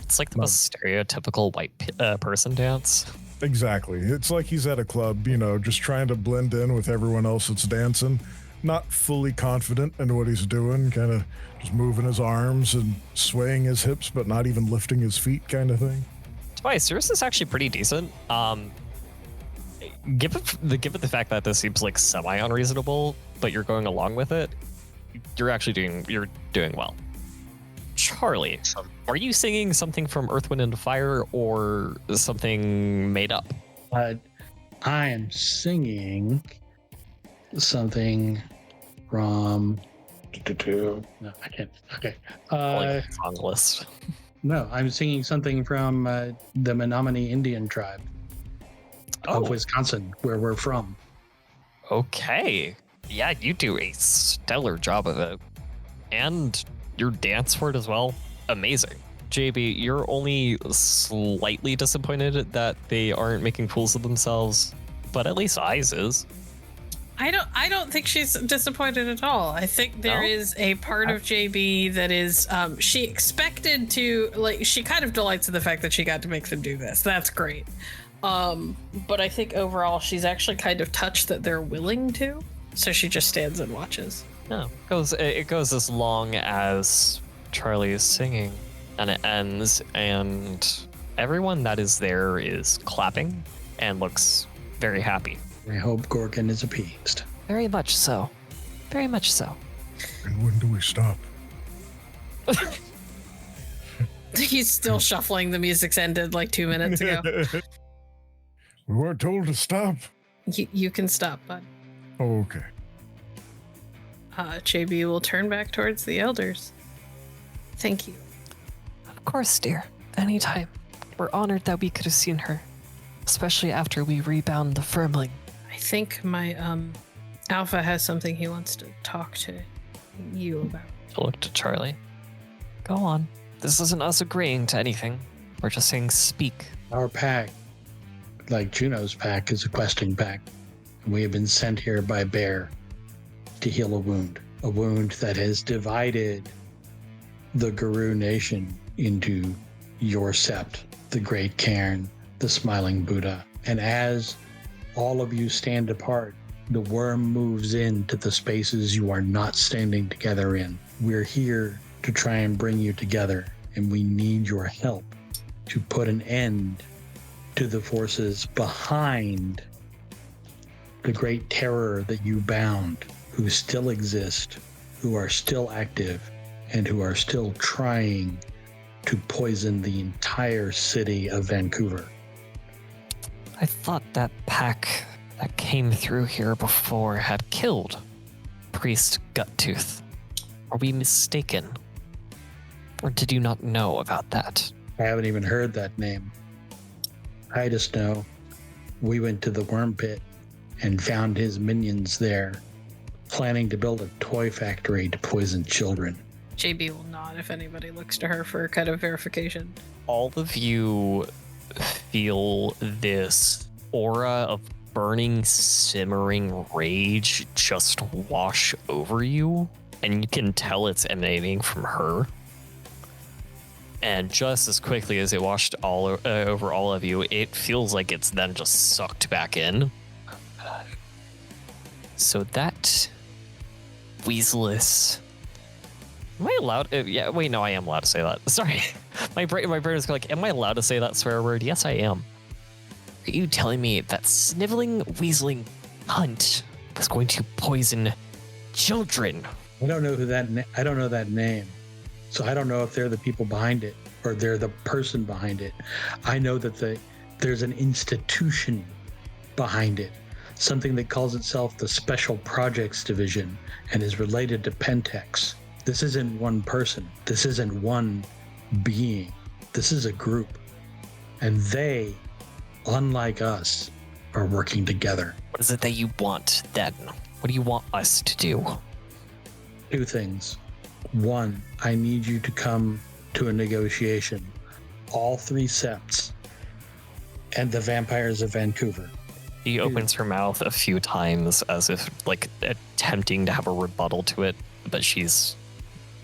Speaker 5: It's like the most stereotypical white person dance.
Speaker 4: Exactly. It's like he's at a club, just trying to blend in with everyone else that's dancing. Not fully confident in what he's doing, kind of just moving his arms and swaying his hips, but not even lifting his feet kind of thing.
Speaker 5: Twice, yours is actually pretty decent. Given the fact that this seems like semi-unreasonable, but you're going along with it, you're doing well. Charlie, are you singing something from Earth, Wind, and Fire or something made up?
Speaker 1: I am singing something from. No, I can't. Okay.
Speaker 5: Song list.
Speaker 1: No, I'm singing something from the Menominee Indian tribe of Wisconsin, where we're from.
Speaker 5: Okay. Yeah, you do a stellar job of it. And your dance for it as well. Amazing. JB, you're only slightly disappointed that they aren't making fools of themselves, but at least Eyes is.
Speaker 3: I don't think she's disappointed at all. I think there is a part of JB that is she expected to, she kind of delights in the fact that she got to make them do this. That's great. But I think overall she's actually kind of touched that they're willing to. So she just stands and watches.
Speaker 5: No, it goes as long as Charlie is singing, and it ends, and everyone that is there is clapping and looks very happy.
Speaker 1: I hope Gorgon is appeased.
Speaker 5: Very much so. Very much so.
Speaker 4: And when do we stop?
Speaker 3: He's still shuffling. The music's ended like 2 minutes ago.
Speaker 4: We weren't told to stop.
Speaker 3: You can stop, bud.
Speaker 4: Oh, okay.
Speaker 3: JB will turn back towards the elders. Thank you.
Speaker 6: Of course, dear. Anytime. We're honored that we could have seen her, especially after we rebound the firmling.
Speaker 3: I think my Alpha has something he wants to talk to you about.
Speaker 5: To look to Charlie.
Speaker 6: Go on. This isn't us agreeing to anything. We're just saying speak.
Speaker 1: Our pack, like Juno's pack, is a questing pack. We have been sent here by Bear to heal a wound that has divided the Guru nation into your sept, the Great Cairn, the Smiling Buddha. And as all of you stand apart, the worm moves into the spaces you are not standing together in. We're here to try and bring you together, and we need your help to put an end to the forces behind the great terror that you bound, who still exist, who are still active, and who are still trying to poison the entire city of Vancouver.
Speaker 5: I thought that pack that came through here before had killed Priest Guttooth. Are we mistaken? Or did you not know about that?
Speaker 1: I haven't even heard that name. I just know we went to the worm pit and found his minions there, planning to build a toy factory to poison children.
Speaker 3: JB will nod if anybody looks to her for kind of verification.
Speaker 5: All of you feel this aura of burning, simmering rage just wash over you, and you can tell it's emanating from her. And just as quickly as it washed over all of you, it feels like it's then just sucked back in. So that weaselous. Am I allowed? Yeah, wait, no, I am allowed to say that. Sorry, my brain is like, am I allowed to say that swear word? Yes, I am. Are you telling me that sniveling, weaseling cunt was going to poison children?
Speaker 1: I don't know who I don't know that name, so I don't know if they're the people behind it or they're the person behind it. I know that there's an institution behind it, something that calls itself the Special Projects Division and is related to Pentex. This isn't one person. This isn't one being. This is a group. And they, unlike us, are working together.
Speaker 5: What is it that you want, then? What do you want us to do?
Speaker 1: Two things. One, I need you to come to a negotiation. All 3 septs and the vampires of Vancouver.
Speaker 5: She opens her mouth a few times as if, like, attempting to have a rebuttal to it, but she's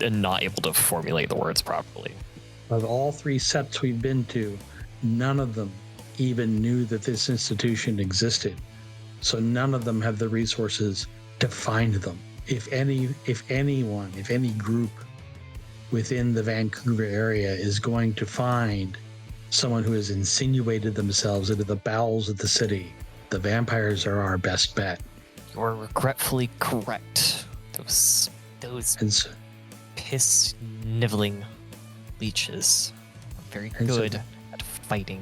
Speaker 5: not able to formulate the words properly.
Speaker 1: Of all 3 septs we've been to, none of them even knew that this institution existed. So none of them have the resources to find them. If any group within the Vancouver area is going to find someone who has insinuated themselves into the bowels of the city, the vampires are our best bet.
Speaker 5: You're regretfully correct. Those piss-niveling leeches are very good at fighting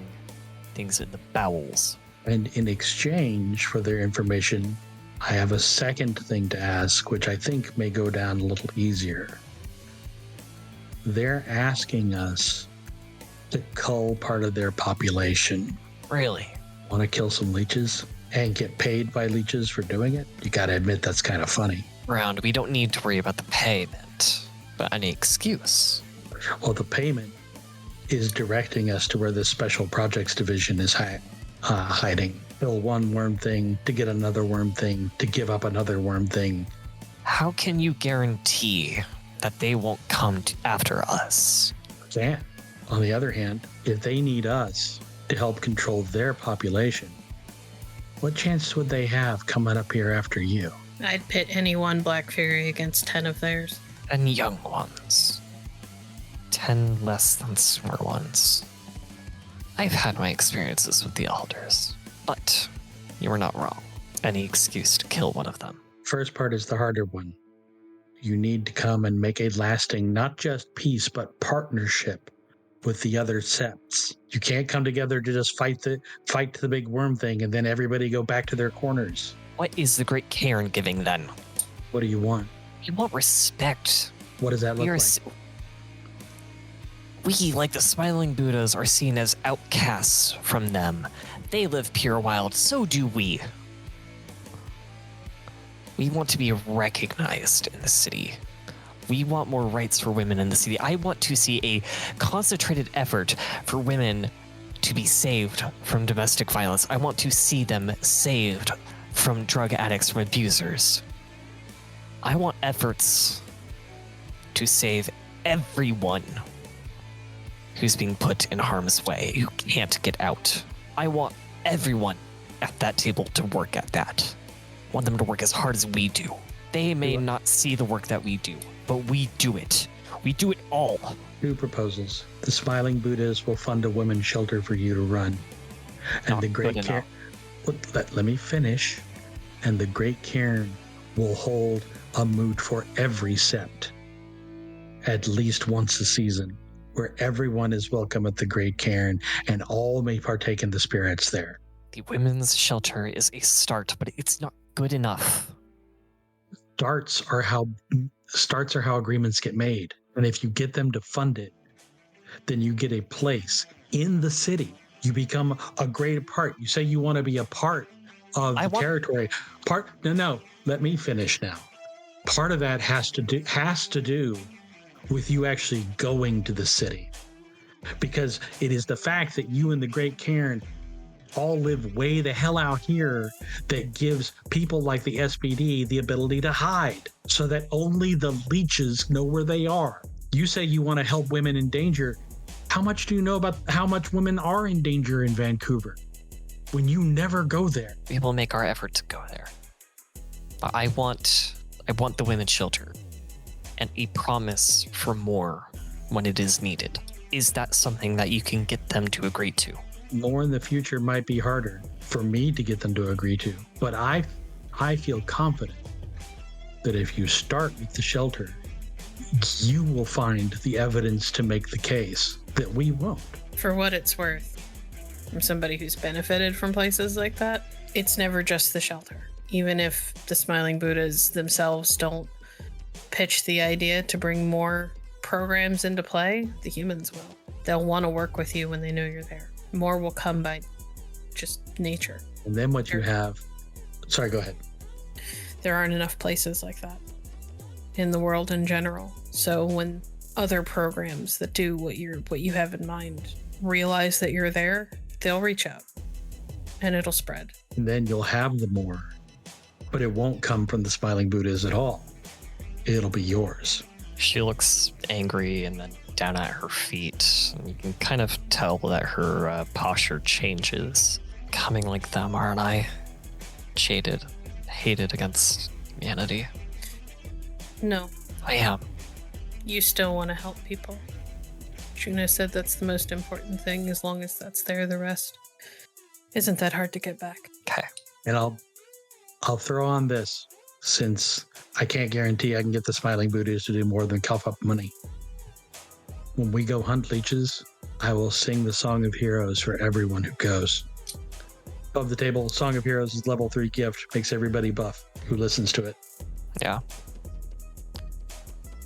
Speaker 5: things in the bowels.
Speaker 1: And in exchange for their information, I have a second thing to ask, which I think may go down a little easier. They're asking us to cull part of their population.
Speaker 5: Really?
Speaker 1: Want to kill some leeches and get paid by leeches for doing it? You gotta admit that's kind of funny.
Speaker 5: Round, we don't need to worry about the payment, but any excuse.
Speaker 1: Well, the payment is directing us to where the Special Projects Division is hiding. Kill one worm thing to get another worm thing to give up another worm thing.
Speaker 5: How can you guarantee that they won't come after us?
Speaker 1: Can't. On the other hand, if they need us to help control their population, what chance would they have coming up here after you?
Speaker 3: I'd pit any one Black Fury against 10 of theirs.
Speaker 5: And young ones. 10 less than smart ones. I've had my experiences with the Alders, but you were not wrong. Any excuse to kill one of them.
Speaker 1: First part is the harder one. You need to come and make a lasting, not just peace, but partnership with the other septs. You can't come together to just fight the big worm thing and then everybody go back to their corners.
Speaker 5: What is the Great Cairn giving then?
Speaker 1: What do you want?
Speaker 5: We want respect.
Speaker 1: What does that look like?
Speaker 5: We, like the Smiling Buddhas, are seen as outcasts from them. They live pure wild, so do we. We want to be recognized in the city. We want more rights for women in the city. I want to see a concentrated effort for women to be saved from domestic violence. I want to see them saved from drug addicts, from abusers. I want efforts to save everyone who's being put in harm's way, who can't get out. I want everyone at that table to work at that. I want them to work as hard as we do. They may not see the work that we do, but we do it. We do it all.
Speaker 1: 2 proposals. The Smiling Buddhas will fund a women's shelter for you to run. And
Speaker 5: Not
Speaker 1: the Great
Speaker 5: good
Speaker 1: Cairn... Let me finish. and the Great Cairn will hold a moot for every sept, at least once a season, where everyone is welcome at the Great Cairn and all may partake in the spirits there.
Speaker 5: The women's shelter is a start, but it's not good enough.
Speaker 1: Starts are how agreements get made. And if you get them to fund it, then you get a place in the city. You become a great part. You say you want to be a part of the territory. Let me finish now. Part of that has to do with you actually going to the city. Because it is the fact that you and the Great Cairn all live way the hell out here that gives people like the SPD the ability to hide so that only the leeches know where they are. You say you want to help women in danger. How much do you know about how much women are in danger in Vancouver when you never go there?
Speaker 5: We will make our effort to go there. But I want the women's shelter and a promise for more when it is needed. Is that something that you can get them to agree to?
Speaker 1: More in the future might be harder for me to get them to agree to, but I feel confident that if you start with the shelter, you will find the evidence to make the case that we won't.
Speaker 3: For what it's worth, from somebody who's benefited from places like that, it's never just the shelter. Even if the Smiling Buddhas themselves don't pitch the idea to bring more programs into play, the humans will. They'll want to work with you when they know you're there. More will come by just nature.
Speaker 1: And then what you have... Sorry, go ahead.
Speaker 3: There aren't enough places like that in the world in general. So when other programs that do what you have in mind realize that you're there, they'll reach out and it'll spread.
Speaker 1: And then you'll have the more, but it won't come from the Smiling Buddhas at all. It'll be yours.
Speaker 5: She looks angry and then down at her feet. And you can kind of tell that her posture changes. Coming like them, aren't I? Jaded, hated against humanity.
Speaker 3: No.
Speaker 5: I am.
Speaker 3: You still want to help people. Juna said that's the most important thing. As long as that's there, the rest isn't that hard to get back.
Speaker 5: Okay.
Speaker 1: And I'll throw on this, since I can't guarantee I can get the Smiling Buddhas to do more than cough up money. When we go hunt leeches, I will sing the Song of Heroes for everyone who goes. Above the table, Song of Heroes is level 3 gift, makes everybody buff who listens to it.
Speaker 5: Yeah.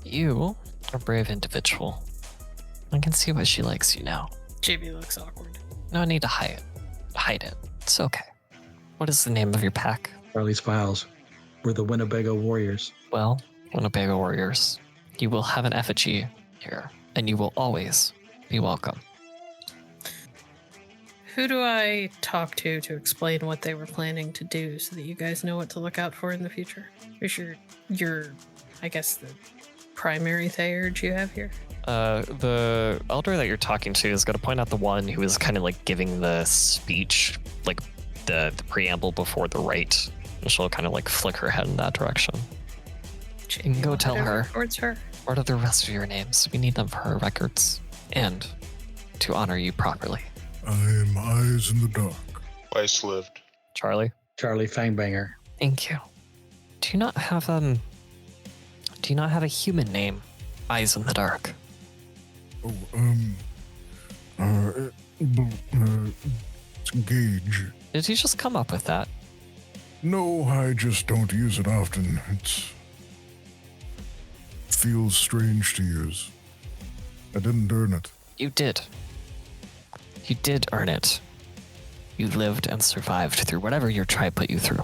Speaker 5: You are a brave individual. I can see why she likes you now.
Speaker 3: JB looks awkward.
Speaker 5: No need to hide it. It's okay. What is the name of your pack?
Speaker 1: Charlie's Files. We're the Winnebago Warriors.
Speaker 5: Well, Winnebago Warriors, you will have an effigy here, and you will always be welcome.
Speaker 3: Who do I talk to explain what they were planning to do so that you guys know what to look out for in the future? Who's your I guess, the primary theurge you have here?
Speaker 5: The elder that you're talking to is going to point out the one who is kind of like giving the speech, like the preamble before the rite. And she'll kind of like flick her head in that direction. You can go tell her.
Speaker 3: Towards her.
Speaker 5: What are the rest of your names? We need them for our records. And to honor you properly.
Speaker 4: I am Eyes in the Dark.
Speaker 2: Twice lived.
Speaker 5: Charlie?
Speaker 1: Charlie Fangbanger.
Speaker 5: Thank you. Do you not have a human name? Eyes in the Dark.
Speaker 4: It's Gage.
Speaker 5: Did you just come up with that?
Speaker 4: No, I just don't use it often. Feels strange to use. I didn't earn it.
Speaker 5: You did. You did earn it. You lived and survived through whatever your tribe put you through.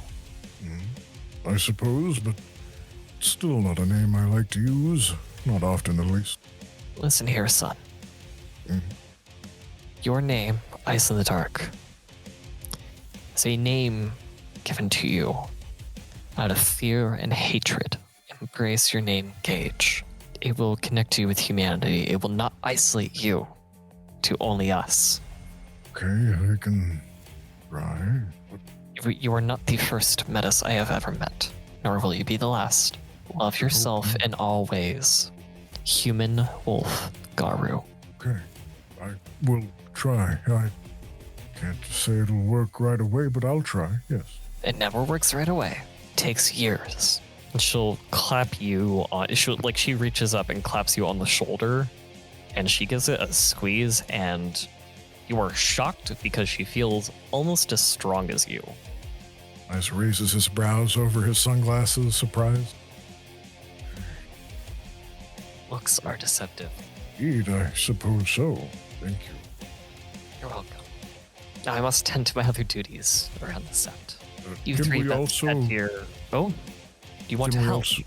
Speaker 4: I suppose, but it's still not a name I like to use. Not often, at least.
Speaker 5: Listen here, son. Your name, Ice in the Dark, is a name given to you out of fear and hatred. Embrace your name, Gage. It will connect you with humanity. It will not isolate you to only us.
Speaker 4: Okay, I can try.
Speaker 5: You are not the first Metis I have ever met, nor will you be the last. Love yourself in all ways. Human Wolf Garu.
Speaker 4: Okay, I will try. I can't say it'll work right away, but I'll try, yes.
Speaker 6: It never works right away. Takes years.
Speaker 5: And she'll clap you on. She reaches up and claps you on the shoulder, and she gives it a squeeze, and you are shocked because she feels almost as strong as you.
Speaker 4: Ice raises his brows over his sunglasses, surprised.
Speaker 5: Looks are deceptive.
Speaker 4: Indeed, I suppose so. Thank you.
Speaker 5: You're welcome. Now I must tend to my other duties around the set. You
Speaker 4: Can
Speaker 5: three
Speaker 4: we
Speaker 5: vets
Speaker 4: also-
Speaker 5: at here. Oh, do you want to
Speaker 4: Can we
Speaker 5: help?
Speaker 4: also-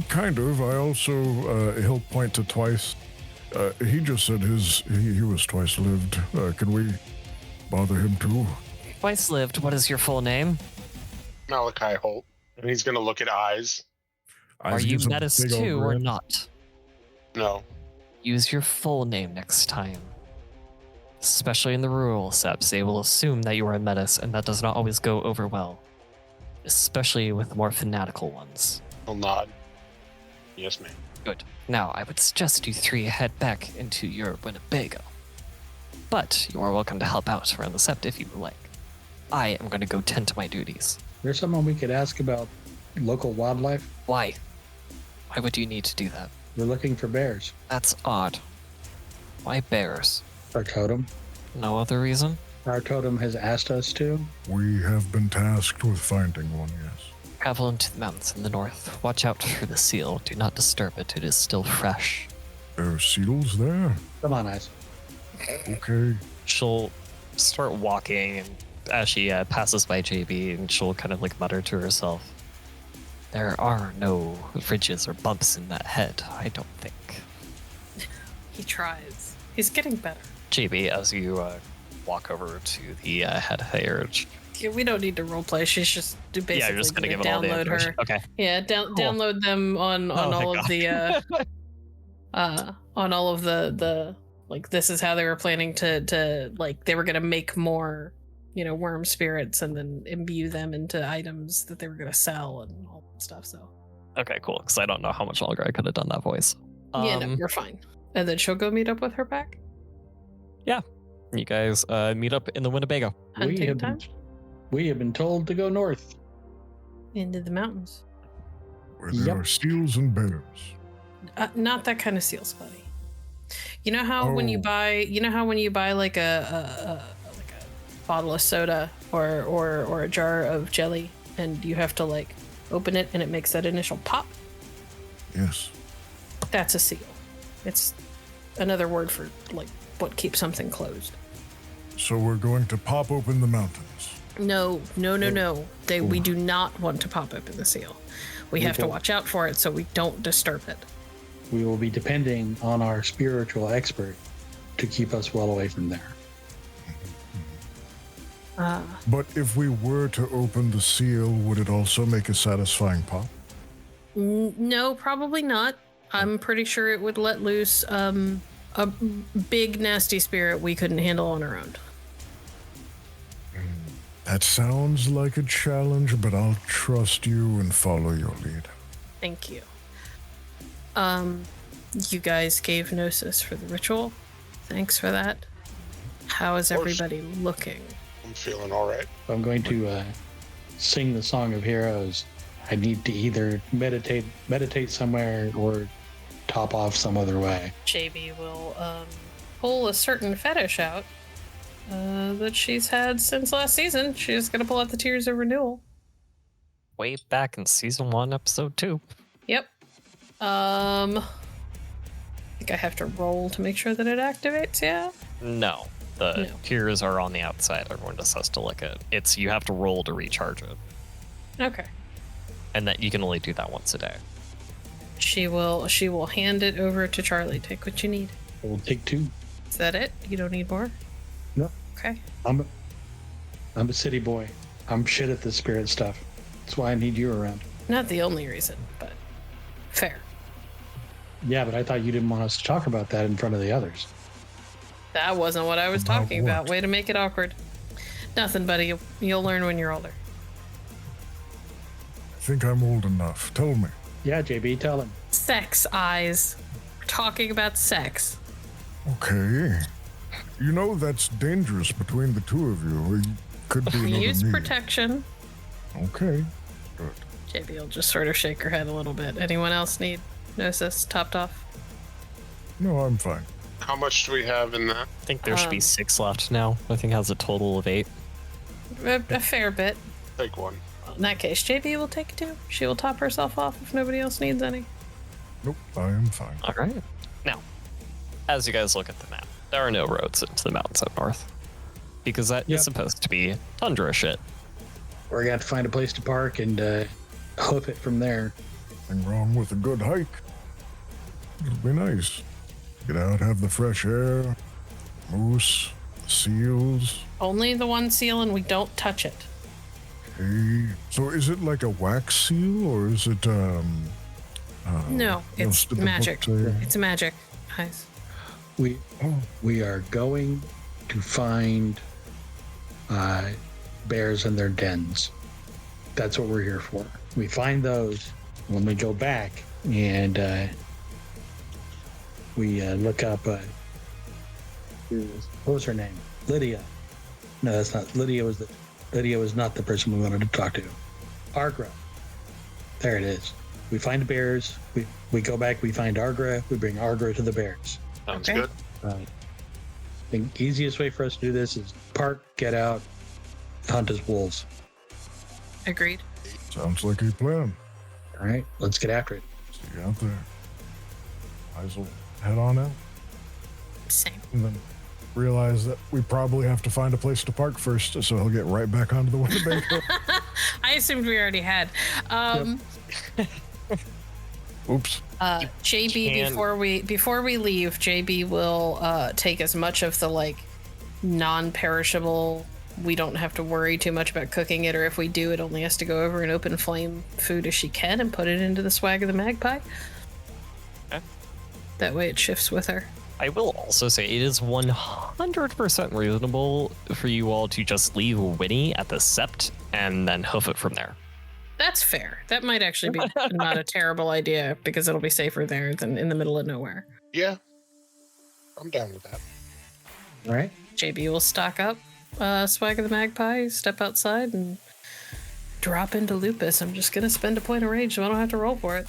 Speaker 4: kind of. I also, he'll point to Twice. He just said he was twice lived. Can we bother him too?
Speaker 5: Twice lived. What is your full name?
Speaker 2: Malachi Holt. And he's going to look at Eyes.
Speaker 5: Are
Speaker 4: Eyes
Speaker 5: you
Speaker 4: gives a
Speaker 5: Metis
Speaker 4: big old
Speaker 5: too or
Speaker 4: grin.
Speaker 5: not?
Speaker 2: No.
Speaker 5: Use your full name next time. Especially in the rural seps, they will assume that you are a Metis, and that does not always go over well. Especially with the more fanatical ones.
Speaker 2: He'll nod. Yes, ma'am.
Speaker 5: Good. Now, I would suggest you three head back into your Winnebago. But you are welcome to help out around the sept if you would like. I am going to go tend to my duties.
Speaker 1: There's someone we could ask about local wildlife.
Speaker 5: Why? Why would you need to do that?
Speaker 1: We're looking for bears.
Speaker 5: That's odd. Why bears?
Speaker 1: Our totem.
Speaker 5: No other reason?
Speaker 1: Our totem has asked us to.
Speaker 4: We have been tasked with finding one, yes.
Speaker 5: Travel into the mountains in the north. Watch out for the seal. Do not disturb it. It is still fresh.
Speaker 4: There are seals there?
Speaker 1: Come on, Eyes.
Speaker 4: Okay.
Speaker 5: She'll start walking, and as she passes by JB, and she'll kind of mutter to herself. There are no ridges or bumps in that head, I don't think.
Speaker 3: He tries. He's getting better.
Speaker 5: JB, as you walk over to the head hair.
Speaker 3: Yeah, we don't need to roleplay. She's just basically
Speaker 5: Yeah, you're just gonna give it all the
Speaker 3: download
Speaker 5: information.
Speaker 3: her.
Speaker 5: Okay.
Speaker 3: Yeah, download them on
Speaker 5: Oh, thank
Speaker 3: all of
Speaker 5: God.
Speaker 3: the on all of the this is how they were planning to they were gonna make more worm spirits and then imbue them into items that they were gonna sell and all that stuff. So
Speaker 5: Okay, cool. Because I don't know how much longer I could have done that voice.
Speaker 3: yeah, no, you're fine. And then she'll go meet up with her pack.
Speaker 5: You guys meet up in the Winnebago.
Speaker 3: Hunting time
Speaker 1: We have been told to go north.
Speaker 3: into the mountains.
Speaker 4: Where there
Speaker 1: Yep.
Speaker 4: are seals and bears.
Speaker 3: Not that kind of seals, buddy. You know how when you buy like a bottle of soda or a jar of jelly and you have to open it and it makes that initial pop?
Speaker 4: Yes.
Speaker 3: That's a seal. It's another word for what keeps something closed.
Speaker 4: So we're going to pop open the mountains.
Speaker 3: No. We do not want to pop open the seal. We have to
Speaker 1: don't.
Speaker 3: watch out for it so we don't disturb it.
Speaker 1: We will be depending on our spiritual expert to keep us well away from there.
Speaker 4: But if we were to open the seal, would it also make a satisfying pop?
Speaker 3: No, probably not. I'm pretty sure it would let loose a big nasty spirit we couldn't handle on our own.
Speaker 4: That sounds like a challenge, but I'll trust you and follow your lead.
Speaker 3: Thank you. You guys gave Gnosis for the ritual. Thanks for that. How is
Speaker 2: course.
Speaker 3: everybody looking?
Speaker 2: I'm feeling all right.
Speaker 1: I'm going to sing the Song of Heroes. I need to either meditate somewhere or top off some other way.
Speaker 3: JB will pull a certain fetish out that she's had since last season. She's gonna pull out the Tears of Renewal.
Speaker 5: Way back in season 1, episode 2.
Speaker 3: Yep. I think I have to roll to make sure that it activates. Yeah.
Speaker 5: No. The
Speaker 3: No.
Speaker 5: tears are on the outside. Everyone just has to look at it. You have to roll to recharge it.
Speaker 3: Okay.
Speaker 5: And that you can only do that once a day.
Speaker 3: She will hand it over to Charlie. Take what you need.
Speaker 1: We'll take two.
Speaker 3: Is that it? You don't need more?
Speaker 1: No.
Speaker 3: Okay.
Speaker 1: I'm a city boy. I'm shit at this spirit stuff. That's why I need you around.
Speaker 3: Not the only reason, but fair.
Speaker 1: Yeah, but I thought you didn't want us to talk about that in front of the others.
Speaker 3: That wasn't what I was
Speaker 4: About
Speaker 3: talking about.
Speaker 4: what?
Speaker 3: Way to make it awkward. Nothing, buddy. You'll learn when you're older.
Speaker 4: I think I'm old enough. Tell me.
Speaker 1: Yeah, JB, tell him.
Speaker 3: Sex, Eyes. We're talking about sex.
Speaker 4: Okay. You know that's dangerous between the two of you. It could be another
Speaker 3: Use
Speaker 4: me.
Speaker 3: protection.
Speaker 4: Okay. Good.
Speaker 3: JB will just sort of shake her head a little bit. Anyone else need Gnosis topped off?
Speaker 4: No, I'm fine.
Speaker 2: How much do we have in that?
Speaker 5: I think there should be 6 left now. I think it has a total of 8.
Speaker 3: A fair bit.
Speaker 2: Take one.
Speaker 3: In that case, JB will take 2. She will top herself off if nobody else needs any.
Speaker 4: Nope, I am fine.
Speaker 5: All right. Now, as you guys look at the map, there are no roads into the mountains up north. Because that is supposed to be tundra shit.
Speaker 1: We're going to have to find a place to park and hoof it from there.
Speaker 4: Nothing wrong with a good hike. It'll be nice. Get out, have the fresh air, moose, seals.
Speaker 3: Only the one seal, and we don't touch it.
Speaker 4: Okay. So is it like a wax seal, or is it,
Speaker 3: No, it's
Speaker 4: most of the
Speaker 3: magic.
Speaker 4: book say-
Speaker 3: It's magic. Nice.
Speaker 1: We are going to find bears in their dens. That's what we're here for. We find those when we go back, and we look up. What was her name? Lydia. No, that's not. Lydia was not the person we wanted to talk to. Argra. There it is. We find the bears. We go back. We find Argra. We bring Argra to the bears.
Speaker 2: Sounds
Speaker 3: Okay.
Speaker 2: good.
Speaker 1: The easiest way for us to do this is park, get out, hunt as wolves.
Speaker 3: Agreed.
Speaker 4: Sounds like a plan.
Speaker 1: All right, let's get after it.
Speaker 4: See you out there. Might as well head on out.
Speaker 3: Same.
Speaker 4: And then realize that we probably have to find a place to park first, so he'll get right back onto the Winnebago.
Speaker 3: I assumed we already had.
Speaker 4: Oops.
Speaker 3: JB,
Speaker 5: can-
Speaker 3: before we leave, JB will take as much of the non-perishable. We don't have to worry too much about cooking it, or if we do, it only has to go over an open flame food as she can, and put it into the swag of the magpie.
Speaker 5: Okay.
Speaker 3: That way, it shifts with her.
Speaker 5: I will also say it is 100% reasonable for you all to just leave Winnie at the sept and then hoof it from there.
Speaker 3: That's fair. That might actually be not a terrible idea, because it'll be safer there than in the middle of nowhere.
Speaker 2: Yeah. I'm down with that.
Speaker 1: All right.
Speaker 3: JB will stock up swag of the magpie, step outside, and drop into Lupus. I'm just gonna spend a point of rage so I don't have to roll for it.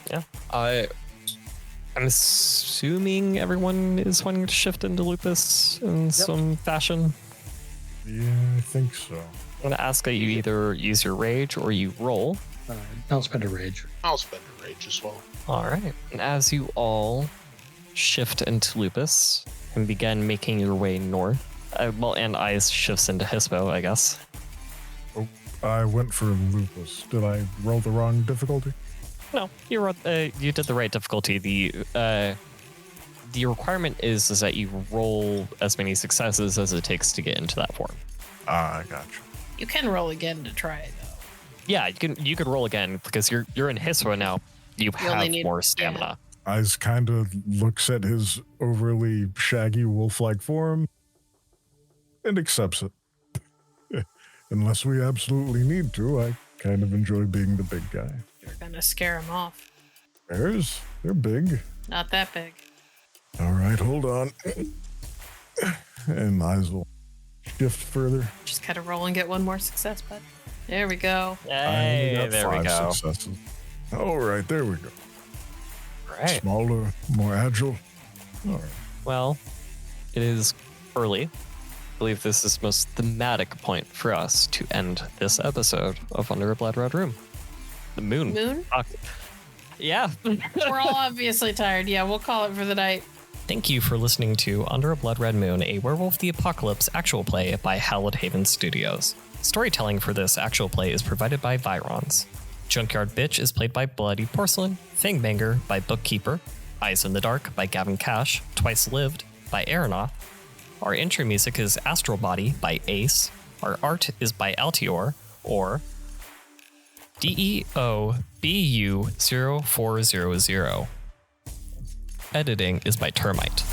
Speaker 5: Yeah. I'm assuming everyone is wanting to shift into Lupus in some fashion.
Speaker 4: Yeah, I think so.
Speaker 5: I'm going to ask that you either use your rage or you roll.
Speaker 1: I'll spend a rage.
Speaker 2: I'll spend a rage as well.
Speaker 5: All right. And as you all shift into Lupus and begin making your way north, and Ice shifts into Hispo, I guess.
Speaker 4: Oh, I went for lupus. Did I roll the wrong difficulty?
Speaker 5: No, you did the right difficulty. The requirement is that you roll as many successes as it takes to get into that form.
Speaker 4: Ah, I gotcha.
Speaker 3: You can roll again to try it, though.
Speaker 5: Yeah, you could roll again because you're in Hispo now. You
Speaker 3: only
Speaker 5: have
Speaker 3: need-
Speaker 5: more stamina.
Speaker 4: Eyes kind of looks at his overly shaggy wolf-like form and accepts it. Unless we absolutely need to, I kind of enjoy being the big guy.
Speaker 3: You're gonna scare him off.
Speaker 4: Bears, they're big.
Speaker 3: Not that big.
Speaker 4: All right, hold on. And eyes will shift further.
Speaker 3: Just gotta roll and get one more success, bud. There we go.
Speaker 4: I only
Speaker 5: Hey,
Speaker 4: got
Speaker 5: there we
Speaker 4: 5
Speaker 5: go.
Speaker 4: successes. All right, there we go.
Speaker 5: Right.
Speaker 4: Smaller, more agile. All right.
Speaker 5: Well, it is early. I believe this is the most thematic point for us to end this episode of Under a Blood Red Room. The moon.
Speaker 3: Moon?
Speaker 5: Yeah.
Speaker 3: We're all obviously tired. Yeah, we'll call it for the night.
Speaker 5: Thank you for listening to Under a Blood Red Moon, a Werewolf the Apocalypse actual play by Hallowed Haven Studios. Storytelling for this actual play is provided by Virons. Junkyard Bitch is played by Bloody Porcelain, Fangbanger by Bookkeeper, Eyes in the Dark by Gavin Cash, Twice Lived by Aeronoth. Our intro music is Astral Body by Ace. Our art is by Altior, or DEOBU0400. Editing is by Termite.